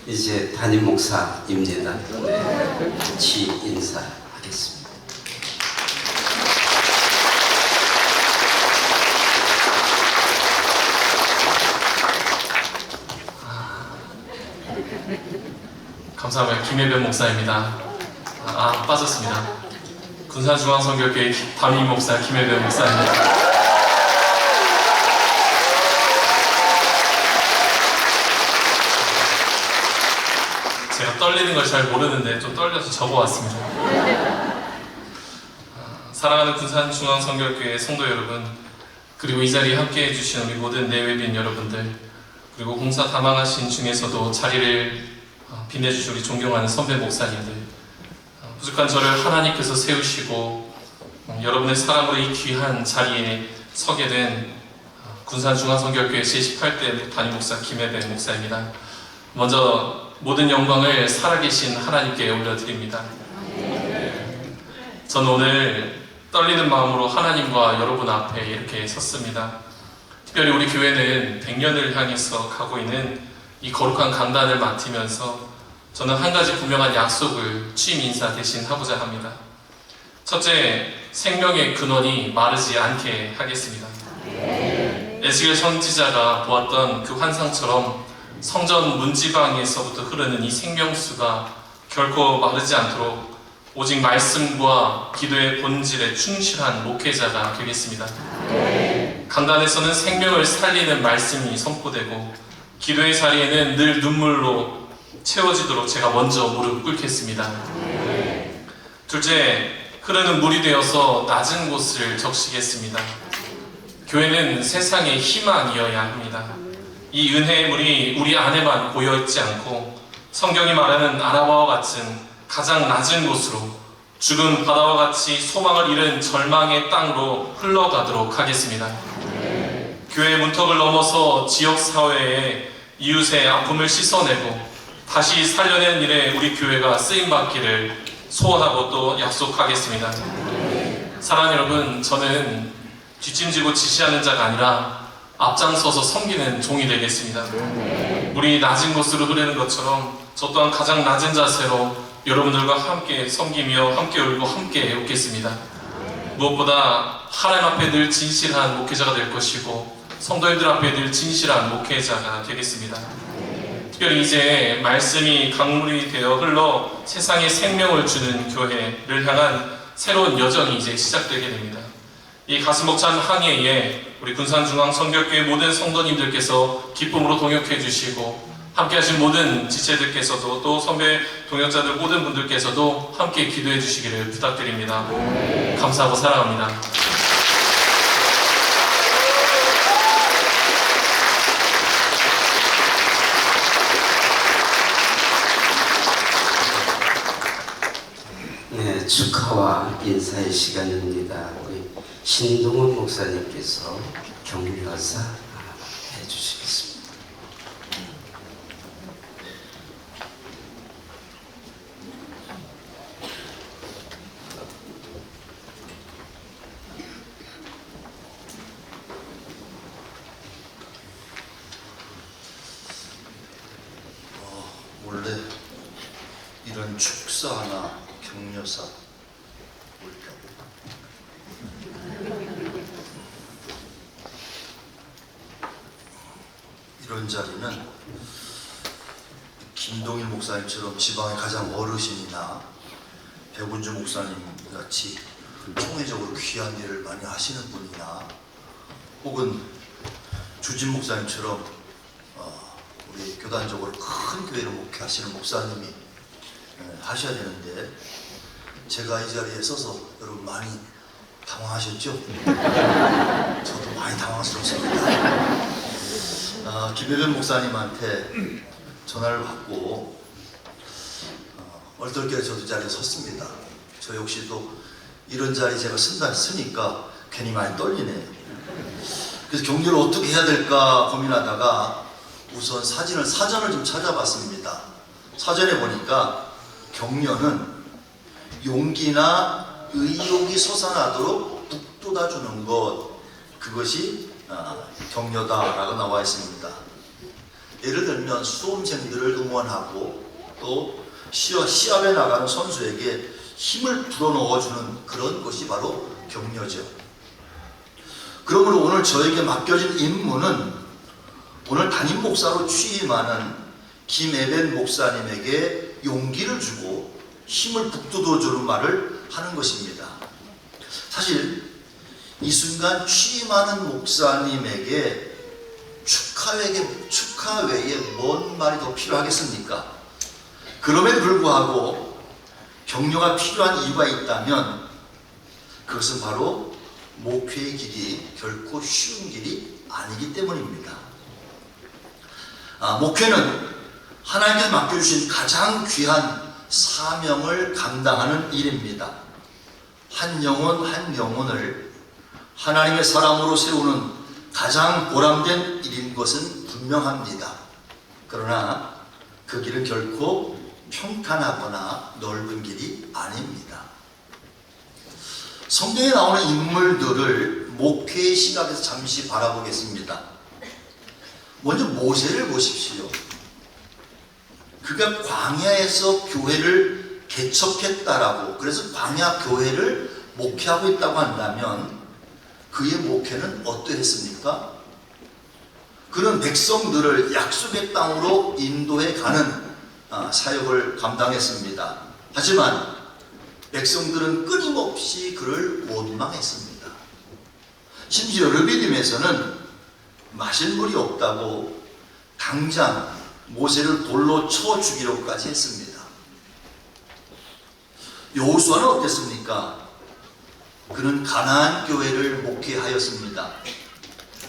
Speaker 1: 이제 담임 목사입니다. 네, 같이 인사하겠습니다.
Speaker 7: 감사합니다. 김예변 목사입니다. 빠졌습니다. 군산중앙성결교회 담임 목사 김예변 목사입니다. 제가 떨리는 걸 잘 모르는데 좀 떨려서 적어왔습니다. 사랑하는 군산중앙성결교회 성도 여러분, 그리고 이 자리에 함께해 주신 우리 모든 내외빈 여러분들, 그리고 공사 다망하신 중에서도 자리를 빛내주신 우리 존경하는 선배 목사님들, 부족한 저를 하나님께서 세우시고 여러분의 사랑으로 이 귀한 자리에 서게 된 군산중앙성결교회 제18대 담임 목사 김예변 목사입니다. 먼저 모든 영광을 살아계신 하나님께 올려드립니다. 저는 오늘 떨리는 마음으로 하나님과 여러분 앞에 이렇게 섰습니다. 특별히 우리 교회는 100년을 향해서 가고 있는 이 거룩한 강단을 맡으면서 저는 한 가지 분명한 약속을 취임 인사 대신 하고자 합니다. 첫째, 생명의 근원이 마르지 않게 하겠습니다. 에스겔 선지자가 보았던 그 환상처럼 성전 문지방에서부터 흐르는 이 생명수가 결코 마르지 않도록 오직 말씀과 기도의 본질에 충실한 목회자가 되겠습니다. 강단에서는 생명을 살리는 말씀이 선포되고 기도의 자리에는 늘 눈물로 채워지도록 제가 먼저 무릎 꿇겠습니다. 둘째, 흐르는 물이 되어서 낮은 곳을 적시겠습니다. 교회는 세상의 희망이어야 합니다. 이 은혜의 물이 우리 안에만 고여있지 않고 성경이 말하는 아라바와 같은 가장 낮은 곳으로 죽은 바다와 같이 소망을 잃은 절망의 땅으로 흘러가도록 하겠습니다. 교회의 문턱을 넘어서 지역사회에 이웃의 아픔을 씻어내고 다시 살려낸 일에 우리 교회가 쓰임받기를 소원하고 또 약속하겠습니다. 사랑하는 여러분, 저는 뒷짐지고 지시하는 자가 아니라 앞장서서 섬기는 종이 되겠습니다. 물이 낮은 곳으로 흐르는 것처럼 저 또한 가장 낮은 자세로 여러분들과 함께 섬기며 함께 울고 함께 웃겠습니다. 무엇보다 하나님 앞에 늘 진실한 목회자가 될 것이고 성도님들 앞에 늘 진실한 목회자가 되겠습니다. 특별히 이제 말씀이 강물이 되어 흘러 세상에 생명을 주는 교회를 향한 새로운 여정이 이제 시작되게 됩니다. 이 가슴 벅찬 항해에 우리 군산중앙성결교회 모든 성도님들께서 기쁨으로 동역해 주시고 함께 하신 모든 지체들께서도 또 선배 동역자들 모든 분들께서도 함께 기도해 주시기를 부탁드립니다. 감사하고 사랑합니다.
Speaker 1: 네, 축하와 인사의 시간입니다. 우리 신동원 목사님께서 격려사 해주시겠습니다.
Speaker 3: 원래 이런 축사나 격려사 뭘까? 이런 자리는 김동일 목사님처럼 지방의 가장 어르신이나 백운주 목사님 같이 총회적으로 귀한 일을 많이 하시는 분이나 혹은 주진 목사님처럼 우리 교단적으로 큰 교회를 목회하시는 목사님이 하셔야 되는데 제가 이 자리에 서서 여러분 많이 당황하셨죠? 저도 많이 당황스럽습니다. 김혜변 목사님한테 전화를 받고 얼떨결에 저도 자리에 섰습니다. 저 역시도 이런 자리 제가 쓰니까 괜히 많이 떨리네요. 그래서 격려를 어떻게 해야 될까 고민하다가 우선 사전을 좀 찾아봤습니다. 사전에 보니까 격려는 용기나 의욕이 솟아나도록 북돋아주는 것, 그것이 격려다라고 나와 있습니다. 예를 들면 수험생들을 응원하고 또 시합에 나가는 선수에게 힘을 불어넣어주는 그런 것이 바로 격려죠. 그러므로 오늘 저에게 맡겨진 임무는 오늘 담임 목사로 취임하는 김혜변 목사님에게 용기를 주고 힘을 북돋워주는 말을 하는 것입니다. 사실 이 순간 취임하는 목사님에게 축하 외에 뭔 말이 더 필요하겠습니까? 그럼에도 불구하고 격려가 필요한 이유가 있다면 그것은 바로 목회의 길이 결코 쉬운 길이 아니기 때문입니다. 목회는 하나님께서 맡겨주신 가장 귀한 사명을 감당하는 일입니다. 한 영혼을 하나님의 사람으로 세우는 가장 보람된 일인 것은 분명합니다. 그러나 그 길은 결코 평탄하거나 넓은 길이 아닙니다. 성경에 나오는 인물들을 목회의 시각에서 잠시 바라보겠습니다. 먼저 모세를 보십시오. 그가 광야에서 교회를 개척했다라고, 그래서 광야 교회를 목회하고 있다고 한다면 그의 목회는 어떠했습니까? 그는 백성들을 약속의 땅으로 인도해 가는 사역을 감당했습니다. 하지만 백성들은 끊임없이 그를 원망했습니다. 심지어 르비딤에서는 마실 물이 없다고 당장 모세를 돌로 쳐 죽이려고까지 했습니다. 여호수아는 어땠습니까? 그는 가나안 교회를 목회하였습니다.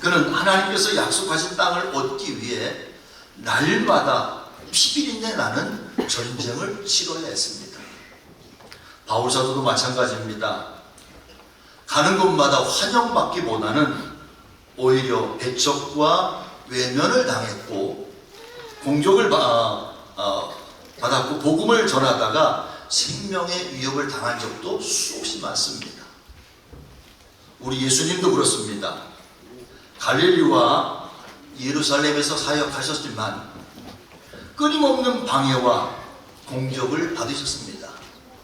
Speaker 3: 그는 하나님께서 약속하신 땅을 얻기 위해 날마다 피비린내 나는 전쟁을 치러야 했습니다. 바울 사도도 마찬가지입니다. 가는 곳마다 환영받기보다는 오히려 배척과 외면을 당했고 공격을 받았고 복음을 전하다가 생명의 위협을 당한 적도 수없이 많습니다. 우리 예수님도 그렇습니다. 갈릴리와 예루살렘에서 사역하셨지만 끊임없는 방해와 공격을 받으셨습니다.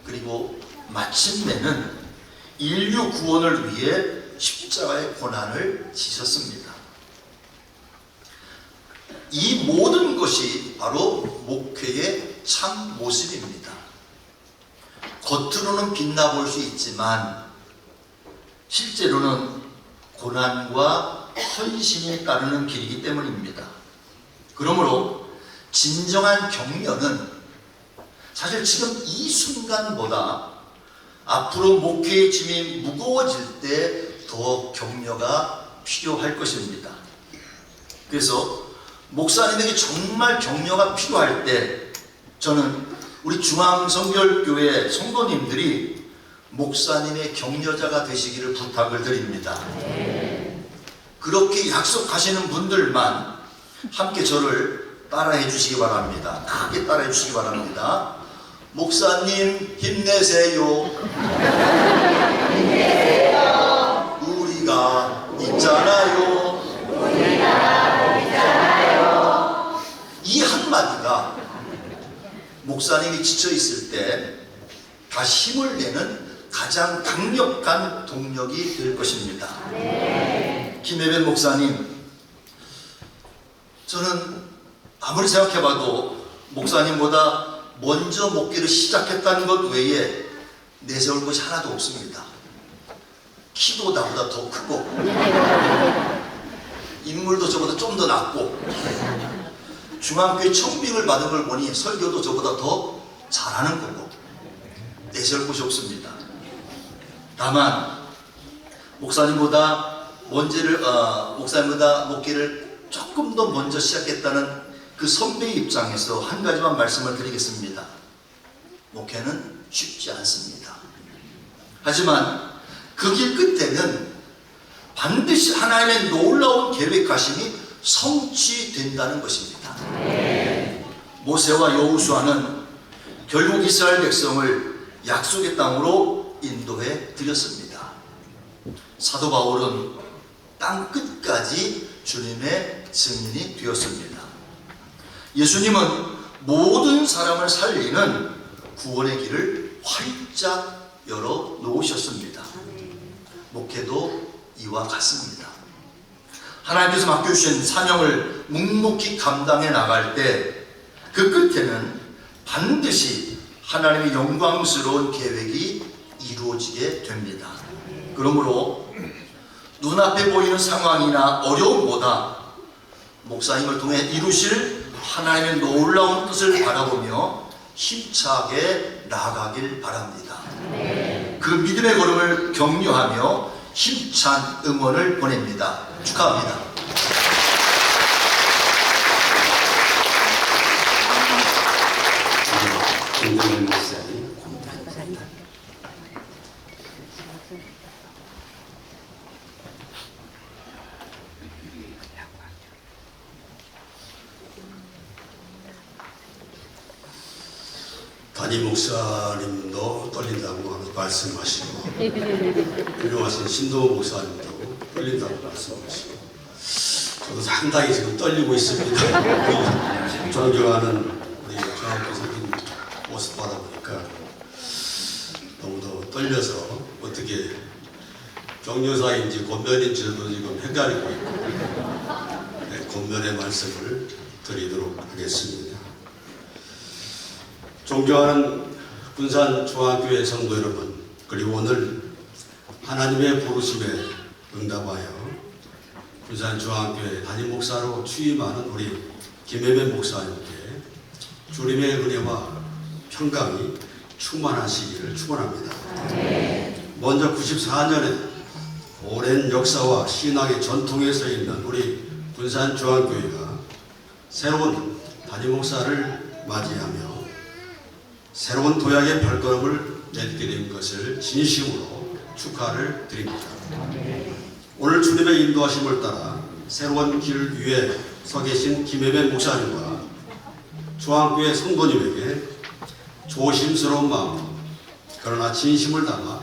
Speaker 3: 그리고 마침내는 인류 구원을 위해 십자가의 고난을 지셨습니다. 이 모든 것이 바로 목회의 참 모습입니다. 겉으로는 빛나 보일 수 있지만 실제로는 고난과 헌신이 따르는 길이기 때문입니다. 그러므로
Speaker 8: 진정한 격려는 사실 지금 이 순간보다 앞으로 목회의 짐이 무거워질 때 더 격려가 필요할 것입니다. 그래서 목사님에게 정말 격려가 필요할 때 저는 우리 중앙성결교회 성도님들이 목사님의 격려자가 되시기를 부탁을 드립니다. 그렇게 약속하시는 분들만 함께 저를 따라해 주시기 바랍니다. 크게 따라해 주시기 바랍니다. 목사님 힘내세요. 우리가 있잖아요. 이 한마디가 목사님이 지쳐 있을 때 다시 힘을 내는 가장 강력한 동력이 될 것입니다. 김혜변 목사님, 저는 아무리 생각해봐도 목사님보다 먼저 목회를 시작했다는 것 외에 내세울 것이 하나도 없습니다. 키도 나보다 더 크고 인물도 저보다 좀 더 낫고 중앙교회 청빙을 받은 걸 보니 설교도 저보다 더 잘하는 거고 내세울 것이 없습니다. 다만 목사님보다 목회를 조금 더 먼저 시작했다는 그 선배의 입장에서 한 가지만 말씀을 드리겠습니다. 목회는 쉽지 않습니다. 하지만 그 길 끝에는 반드시 하나님의 놀라운 계획하심이 성취된다는 것입니다. 모세와 여호수아는 결국 이스라엘 백성을 약속의 땅으로 인도해 드렸습니다. 사도 바울은 땅 끝까지 주님의 증인이 되었습니다. 예수님은 모든 사람을 살리는 구원의 길을 활짝 열어 놓으셨습니다. 목회도 이와 같습니다. 하나님께서 맡겨주신 사명을 묵묵히 감당해 나갈 때 그 끝에는 반드시 하나님의 영광스러운 계획이 이루어지게 됩니다. 그러므로 눈앞에 보이는 상황이나 어려움보다 목사님을 통해 이루실 하나님의 놀라운 뜻을 바라보며 힘차게 나아가길 바랍니다. 그 믿음의 걸음을 격려하며 힘찬 응원을 보냅니다. 축하합니다.
Speaker 1: 김동현 목사님 공부합니다. 담임 목사님도 떨린다고 말씀하시고 훌륭하신 신도호 목사님도 떨린다고 말씀하시고 저도 상당히 지금 떨리고 있습니다. 존경하는 우리 중앙교사님 모습 바라보니까 너무도 떨려서 어떻게 격려사인지 권면인지도 지금 헷갈리고 있고 권면의 말씀을 드리도록 하겠습니다. 존경하는 군산중앙교회 성도 여러분, 그리고 오늘 하나님의 부르심에 응답하여 군산중앙교회 담임 목사로 취임하는 우리 김혜변 목사님께 주님의 은혜와 평강이 충만하시기를 축원합니다. 먼저 94년에 오랜 역사와 신앙의 전통에 서 있는 우리 군산중앙교회가 새로운 담임 목사를 맞이하며 새로운 도약의 발걸음을 내딛게 된 것을 진심으로 축하를 드립니다. 오늘 주님의 인도하심을 따라 새로운 길 위에 서 계신 김혜변 목사님과 중앙교회 성도님에게 조심스러운 마음, 그러나 진심을 담아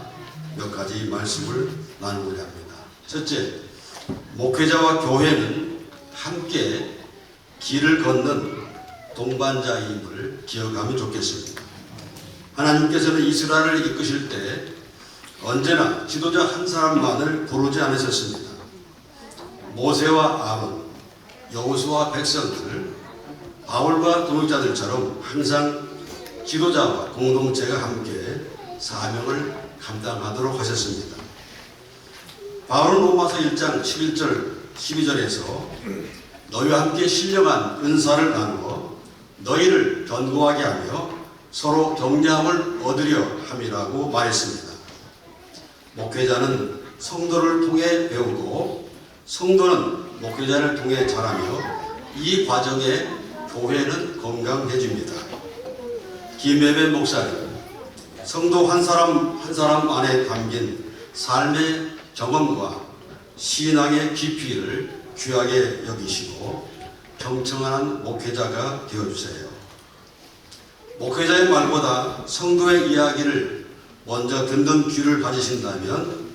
Speaker 1: 몇 가지 말씀을 나누고자 합니다. 첫째, 목회자와 교회는 함께 길을 걷는 동반자임을 기억하면 좋겠습니다. 하나님께서는 이스라엘을 이끄실 때 언제나 지도자 한 사람만을 부르지 않으셨습니다. 모세와 아론, 여호수아와 백성들, 바울과 동역자들처럼 항상 지도자와 공동체가 함께 사명을 감당하도록 하셨습니다. 바울은 로마서 1장 11절 12절에서 너희와 함께 신령한 은사를 나누어 너희를 견고하게 하며 서로 격려함을 얻으려 함이라고 말했습니다. 목회자는 성도를 통해 배우고 성도는 목회자를 통해 자라며 이 과정에 교회는 건강해집니다. 김예배 목사님, 성도 한 사람 한 사람 안에 담긴 삶의 경험과 신앙의 깊이를 귀하게 여기시고 경청하는 목회자가 되어주세요. 목회자의 말보다 성도의 이야기를 먼저 듣는 귀를 가지신다면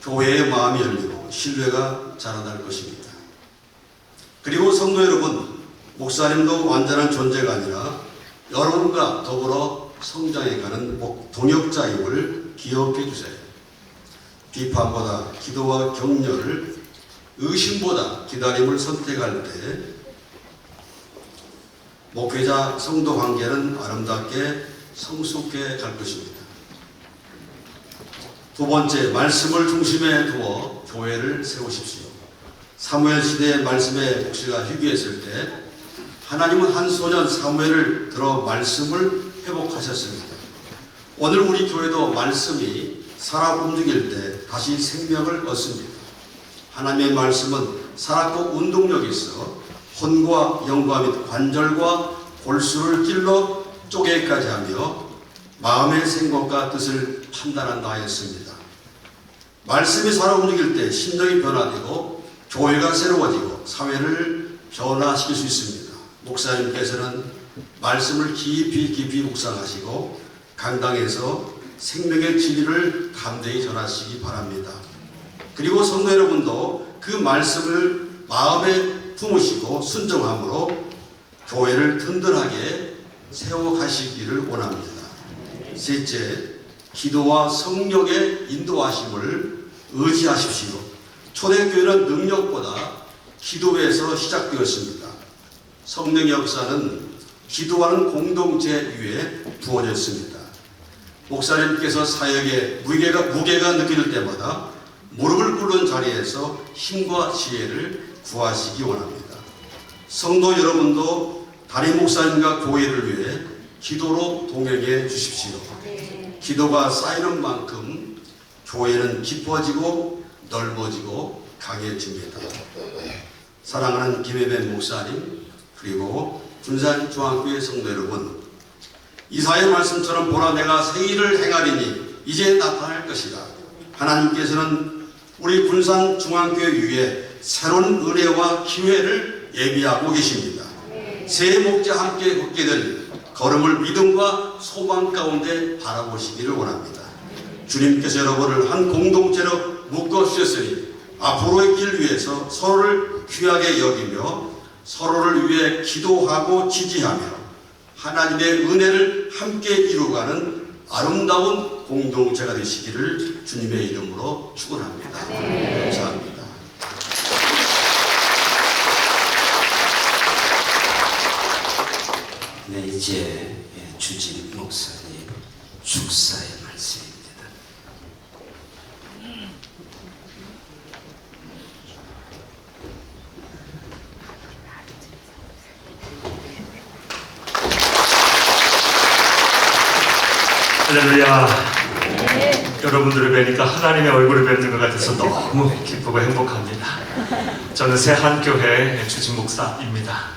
Speaker 1: 교회의 마음이 열리고 신뢰가 자라날 것입니다. 그리고 성도 여러분, 목사님도 완전한 존재가 아니라 여러분과 더불어 성장해가는 동역자임을 기억해 주세요. 비판보다 기도와 격려를, 의심보다 기다림을 선택할 때 목회자 성도 관계는 아름답게 성숙해 갈 것입니다. 두 번째, 말씀을 중심에 두어 교회를 세우십시오. 사무엘 시대의 말씀의 목시가 희귀했을 때 하나님은 한 소년 사무엘을 들어 말씀을 회복하셨습니다. 오늘 우리 교회도 말씀이 살아 움직일 때 다시 생명을 얻습니다. 하나님의 말씀은 살았고 운동력이 있어 혼과 영과 및 관절과 골수를 찔러 쪼개기까지 하며 마음의 생각과 뜻을 판단한다 하였습니다. 말씀이 살아 움직일 때 심령이 변화되고 교회가 새로워지고 사회를 변화시킬 수 있습니다. 목사님께서는 말씀을 깊이 묵상하시고 강당에서 생명의 진리를 담대히 전하시기 바랍니다. 그리고 성도 여러분도 그 말씀을 마음에 품으시고 순종함으로 교회를 든든하게 세워가시기를 원합니다. 셋째, 기도와 성령의 인도하심을 의지하십시오. 초대교회는 능력보다 기도에서 시작되었습니다. 성령의 역사는 기도하는 공동체 위에 부어졌습니다. 목사님께서 사역에 무게가 느껴질 때마다 무릎을 꿇는 자리에서 힘과 지혜를 구하시기 원합니다. 성도 여러분도 담임 목사님과 교회를 위해 기도로 동행해 주십시오. 기도가 쌓이는 만큼 교회는 깊어지고 넓어지고 강해집니다. 사랑하는 김혜배 목사님, 그리고 군산중앙교회 성도 여러분, 이사의 말씀처럼 보라 내가 새 일을 행하리니 이제 나타날 것이다. 하나님께서는 우리 군산중앙교회 위에 새로운 은혜와 기회를 예비하고 계십니다. 새 목자 함께 걷게 될 걸음을 믿음과 소망 가운데 바라보시기를 원합니다. 주님께서 여러분을 한 공동체로 묶어주셨으니 앞으로의 길 위해서 서로를 귀하게 여기며 서로를 위해 기도하고 지지하며 하나님의 은혜를 함께 이루어가는 아름다운 공동체가 되시기를 주님의 이름으로 축원합니다. 감사합니다. 네, 이제 주진 목사님 축사의 말씀입니다.
Speaker 9: 할렐루야. 여러분들을 뵈니까 하나님의 얼굴을 뵙는 것 같아서 너무 기쁘고 행복합니다. 저는 새한교회 주진 목사입니다.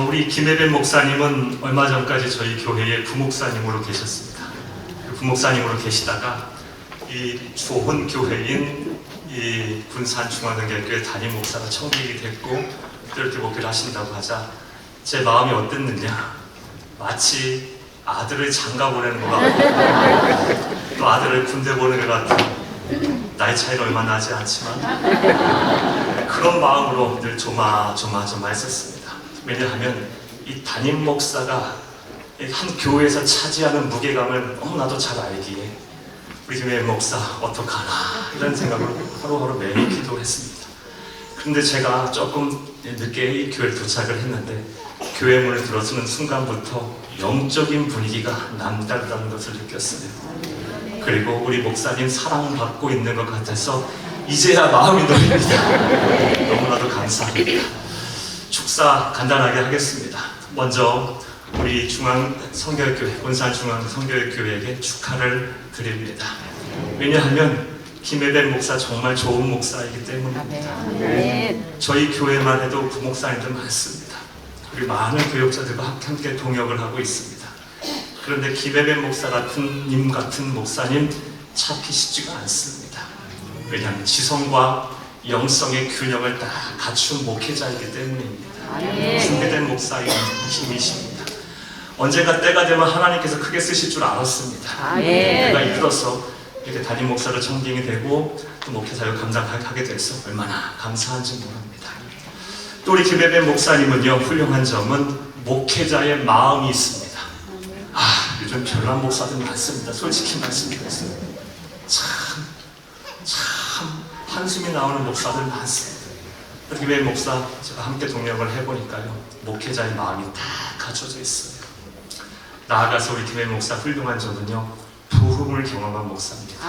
Speaker 9: 우리 김혜배 목사님은 얼마 전까지 저희 교회의 부목사님으로 계셨습니다. 부목사님으로 계시다가 이 좋은 교회인 이 군산중앙등교회 담임 목사가 청직이 됐고 이렇게 목회를 하신다고 하자 제 마음이 어땠느냐, 마치 아들을 장가 보내는 것 같고 또 아들을 군대 보내는 것 같은, 나이 차이는 얼마 나지 않지만 그런 마음으로 늘 조마조마했었습니다. 왜냐하면 이 담임 목사가 한 교회에서 차지하는 무게감을 너무나도 잘 알기에 우리 교회 목사 어떡하나 이런 생각으로 하루하루 매일 기도했습니다. 그런데 제가 조금 늦게 이 교회에 도착을 했는데 교회 문을 들어서는 순간부터 영적인 분위기가 남다르다는 것을 느꼈어요. 그리고 우리 목사님 사랑받고 있는 것 같아서 이제야 마음이 놓입니다. 너무나도 감사합니다. 축사 간단하게 하겠습니다. 먼저 우리 중앙성교육교회, 군산중앙성교육교회에게 축하를 드립니다. 왜냐하면 김혜배 목사 정말 좋은 목사이기 때문입니다. 저희 목사님만 해도 부목사님들 많습니다. 우리 많은 교역자들과 함께 동역을 하고 있습니다. 그런데 김혜배 목사 같은 목사님 찾기 쉽지가 않습니다. 왜냐하면 지성과 영성의 균형을 딱 갖춘 목회자이기 때문입니다. 준비된 목사님이십니다. 언젠가 때가 되면 하나님께서 크게 쓰실 줄 알았습니다. 내가 이끌어서 이렇게 담임 목사로 청빙이 되고 또 목회사역 감당하게 돼서 얼마나 감사한지 모릅니다. 또 우리 김혜배 목사님은요, 훌륭한 점은 목회자의 마음이 있습니다. 요즘 별난 목사들 많습니다. 솔직히 말씀드렸습니다. 참 한숨이 나오는 목사들 많습니다. 우리 김혜배 목사 제가 함께 동역을 해보니까요, 목회자의 마음이 다 갖춰져 있어요. 나아가서 우리 김혜배 목사 훌륭한 점은요, 부흥을 경험한 목사입니다.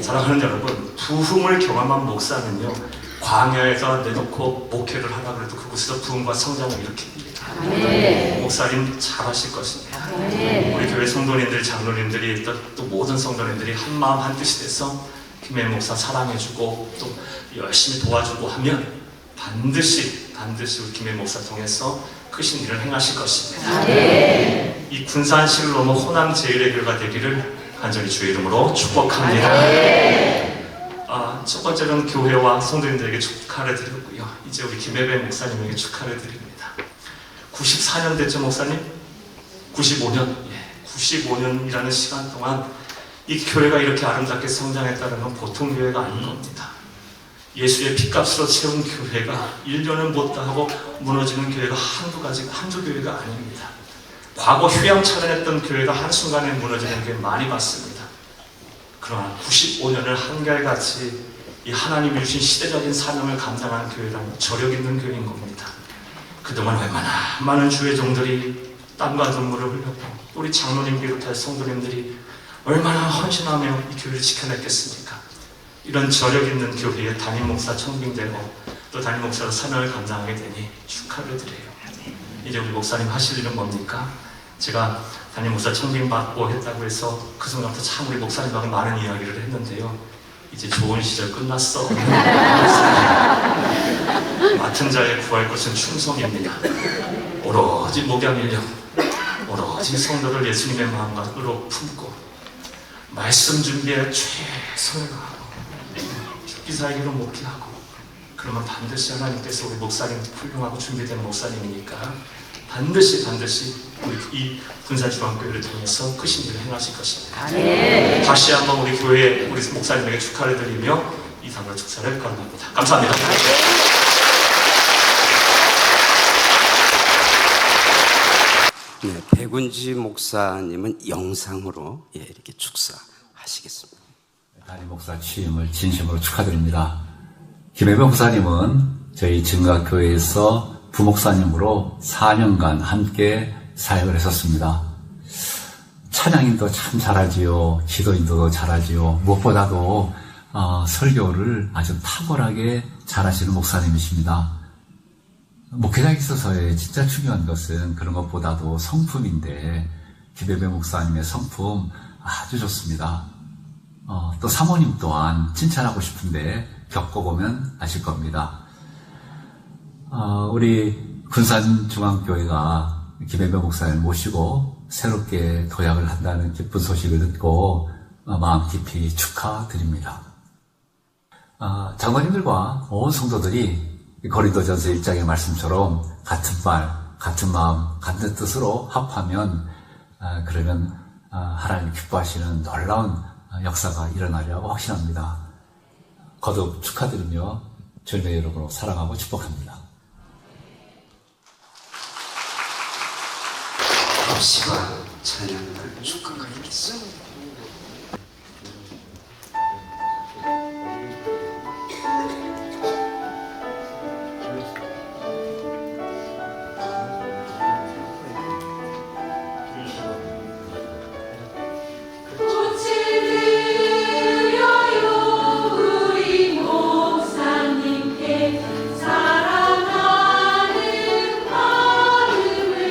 Speaker 9: 사랑하는 여러분, 부흥을 경험한 목사는요, 광야에서 내놓고 목회를 하라 그래도 그곳에서 부흥과 성장을 일으킵니다. 목사님 잘하실 것입니다. 우리 교회 성도님들, 장로님들이 또 모든 성도님들이 한 마음 한 뜻이 돼서 김혜배 목사 사랑해주고 또 열심히 도와주고 하면 반드시 우리 김혜배 목사 통해서 크신 일을 행하실 것입니다. 이 군산시를 넘어 호남 제1의 교회가 되기를 간절히 주의 이름으로 축복합니다. 첫 번째는 교회와 성도님들에게 축하를 드리고요. 이제 우리 김혜배 목사님에게 축하를 드립니다. 94년 됐죠, 목사님? 95년? 95년이라는 시간 동안 이 교회가 이렇게 아름답게 성장했다는 건 보통 교회가 아닌 겁니다. 예수의 핏값으로 채운 교회가 1년은 못다 하고 무너지는 교회가 한두 교회가 아닙니다. 과거 휴양찬란했던 교회가 한순간에 무너지는 교회 많이 봤습니다. 그러나 95년을 한결같이 이 하나님이 주신 시대적인 사명을 감당한 교회라는 저력 있는 교회인 겁니다. 그동안 얼마나 많은 주의 종들이 땀과 눈물을 흘렸고 우리 장로님 비롯해 성도님들이 얼마나 헌신하며 이 교회를 지켜냈겠습니까? 이런 저력 있는 교회에 담임 목사 청빙되고 또 담임 목사로 사명을 감당하게 되니 축하를 드려요. 이제 우리 목사님 하실 일은 뭡니까? 제가 담임 목사 청빙받고 했다고 해서 그 순간부터 참 우리 목사님하고 많은 이야기를 했는데요. 이제 좋은 시절 끝났어. 맡은 자의 구할 것은 충성입니다. 오로지 목양일령, 오로지 성도를 예수님의 마음으로 품고 말씀 준비에 최선을 다하고 기사에게로 목회하고 그러면 반드시 하나님께서 우리 목사님 훌륭하고 준비된 목사님이니까 반드시 우리 이 군산중앙교회를 통해서 크신 일을 행하실 것입니다. 다시 한번 우리 교회 우리 목사님에게 축하를 드리며 이 상을 축사를 거듭합니다. 감사합니다.
Speaker 10: 네, 백운지 목사님은 영상으로 이렇게 축사하시겠습니다.
Speaker 11: 담임 목사 취임을 진심으로 축하드립니다. 김혜배 목사님은 저희 증가교회에서 부목사님으로 4년간 함께 사역을 했었습니다. 찬양인도 참 잘하지요. 기도인도 잘하지요. 무엇보다도 설교를 아주 탁월하게 잘하시는 목사님이십니다. 목회자에 있어서의 진짜 중요한 것은 그런 것보다도 성품인데 김혜배 목사님의 성품 아주 좋습니다. 또 사모님 또한 칭찬하고 싶은데 겪어보면 아실 겁니다. 우리 군산중앙교회가 김혜배 목사님을 모시고 새롭게 도약을 한다는 기쁜 소식을 듣고 마음 깊이 축하드립니다. 장로님들과 온 성도들이 고린도전서 1장의 말씀처럼 같은 말, 같은 마음, 같은 뜻으로 합하면 그러면 하나님 기뻐하시는 놀라운 역사가 일어나리라고 확신합니다. 거듭 축하드리며 절대 여러분으로 사랑하고 축복합니다.
Speaker 10: 합시와 찬양을 축하드리겠습니다.
Speaker 12: 사랑하는 마음을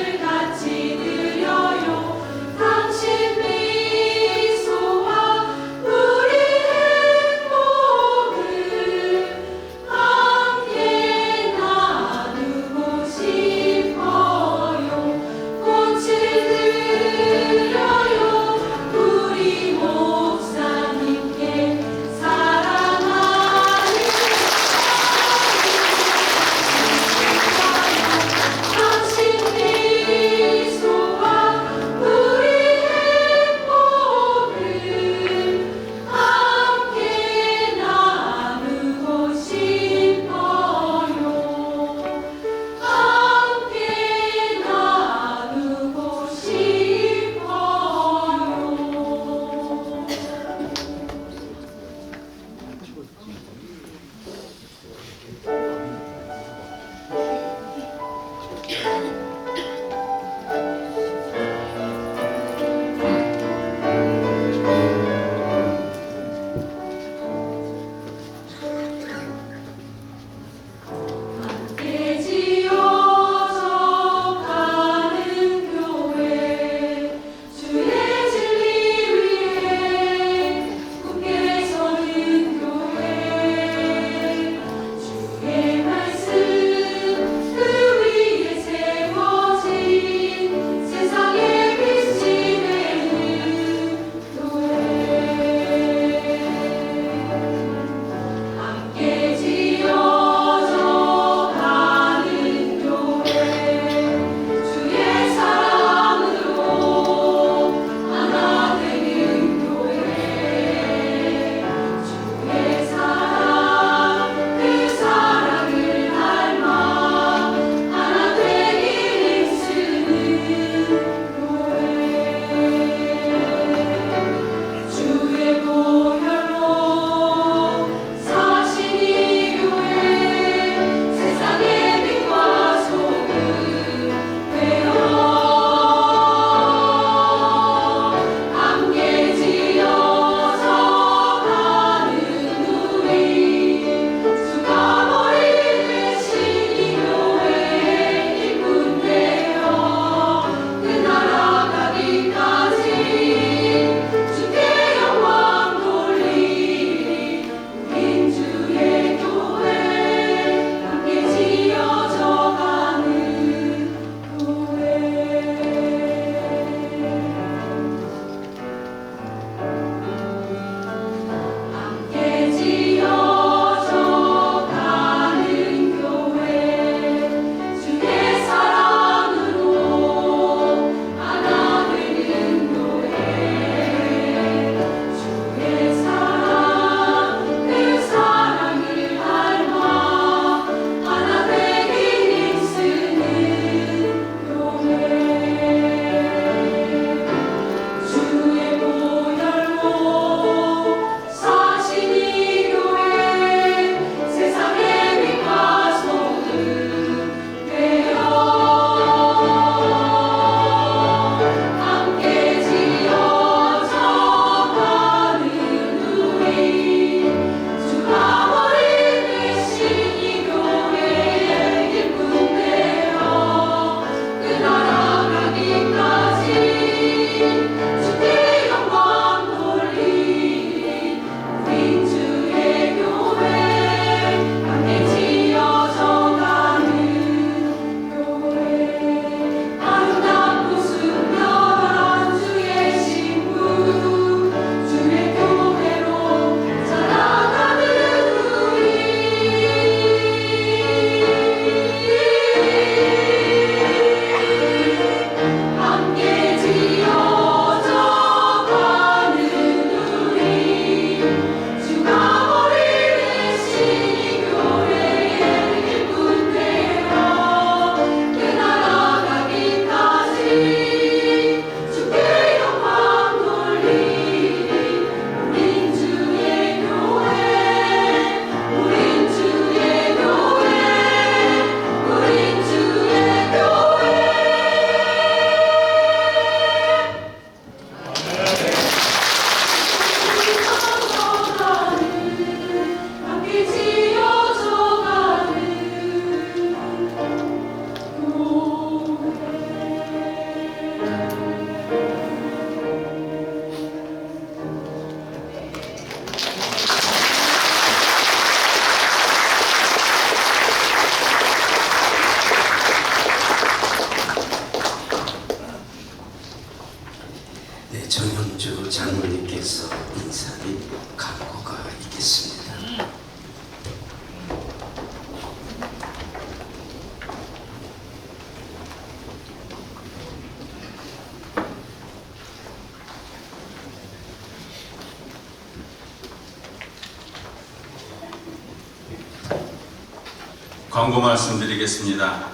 Speaker 12: 광고 말씀드리겠습니다.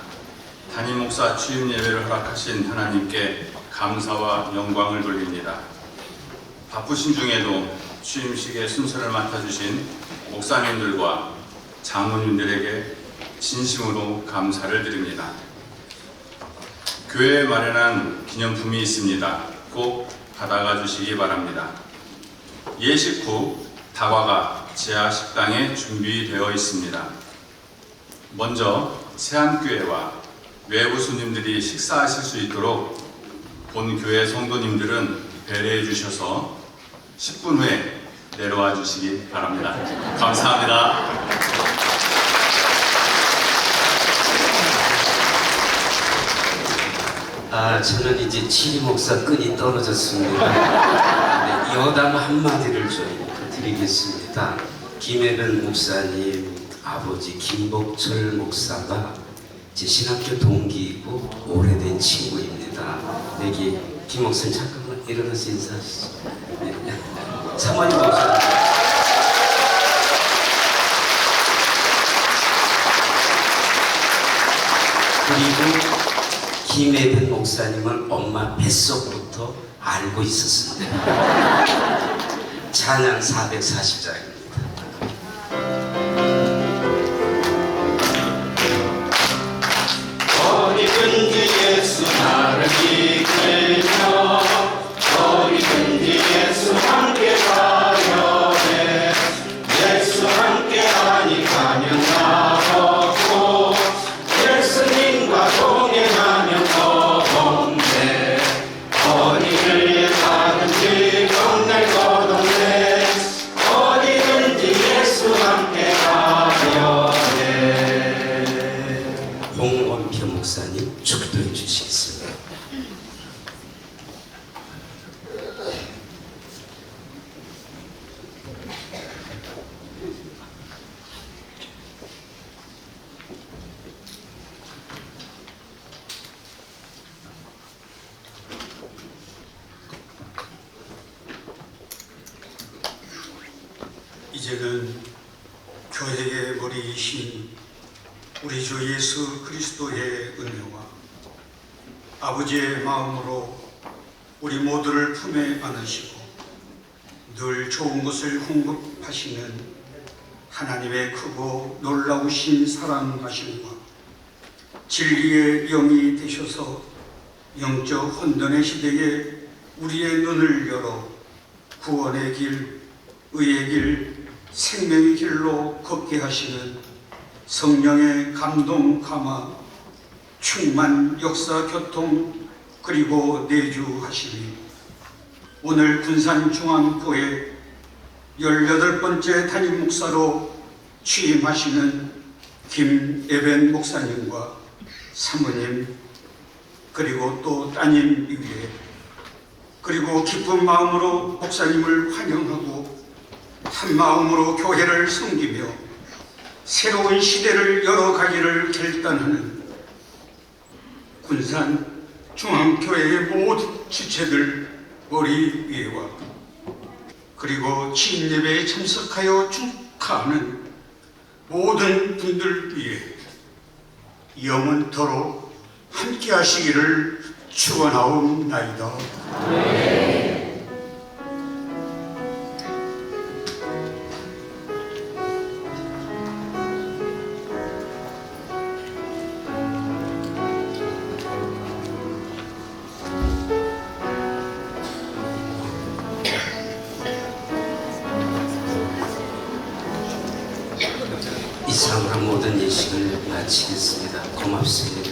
Speaker 12: 담임 목사 취임 예배를 허락하신 하나님께 감사와 영광을 돌립니다. 바쁘신 중에도 취임식의 순서를 맡아주신 목사님들과 장로님들에게 진심으로 감사를 드립니다. 교회에 마련한 기념품이 있습니다. 꼭 받아가 주시기 바랍니다. 예식 후 다과가 지하 식당에 준비되어 있습니다. 먼저 세안교회와 외부 손님들이 식사하실 수 있도록 본 교회 성도님들은 배려해 주셔서 10분 후에 내려와 주시기 바랍니다. 감사합니다.
Speaker 10: 저는 이제 지리 목사 끈이 떨어졌습니다. 네, 여담 한마디를 좀 드리겠습니다. 김혜변 목사님 아버지 김복철 목사가 제 신학교 동기이고 오래된 친구입니다. 여기 김 목사님 잠깐만 일어나서 인사하시죠. 네. 사모님 목사님. 그리고 김혜변 목사님을 엄마 뱃속부터 알고 있었습니다. 찬양 440장입니다.
Speaker 13: 어디든지 예수 나를 이끌며 어디든지 예수 함께 가려 해 예수 함께 하니 가면 나섰고 예수님과 동행하면 더 동네 어디를 가든지 건널 것 없네 어디든지 예수 함께 가려 해.
Speaker 10: 홍원표 목사님 축도해 주시겠습니다.
Speaker 2: 이제는 교회의 머리이신 우리 주 예수 그리스도의 은혜와 아버지의 마음으로 우리 모두를 품에 안으시고 늘 좋은 것을 공급하시는 하나님의 크고 놀라우신 사랑하심과 진리의 영이 되셔서 영적 혼돈의 시대에 우리의 눈을 열어 구원의 길, 의의 길, 생명의 길로 걷게 하시는 성령의 감동, 감화, 충만, 역사, 교통, 그리고 내주하시니 오늘 군산중앙교회 18번째 담임 목사로 취임하시는 김예변 목사님과 사모님, 그리고 또 따님 위에, 그리고 기쁜 마음으로 목사님을 환영하고 한 마음으로 교회를 섬기며 새로운 시대를 열어가기를 결단하는 군산 중앙교회의 모든 주체들 머리 위에와 그리고 취임 예배에 참석하여 축하하는 모든 분들 위해 영원토록 함께 하시기를 축원하옵나이다.
Speaker 10: 이상으로 모든 예식을 마치겠습니다. 고맙습니다.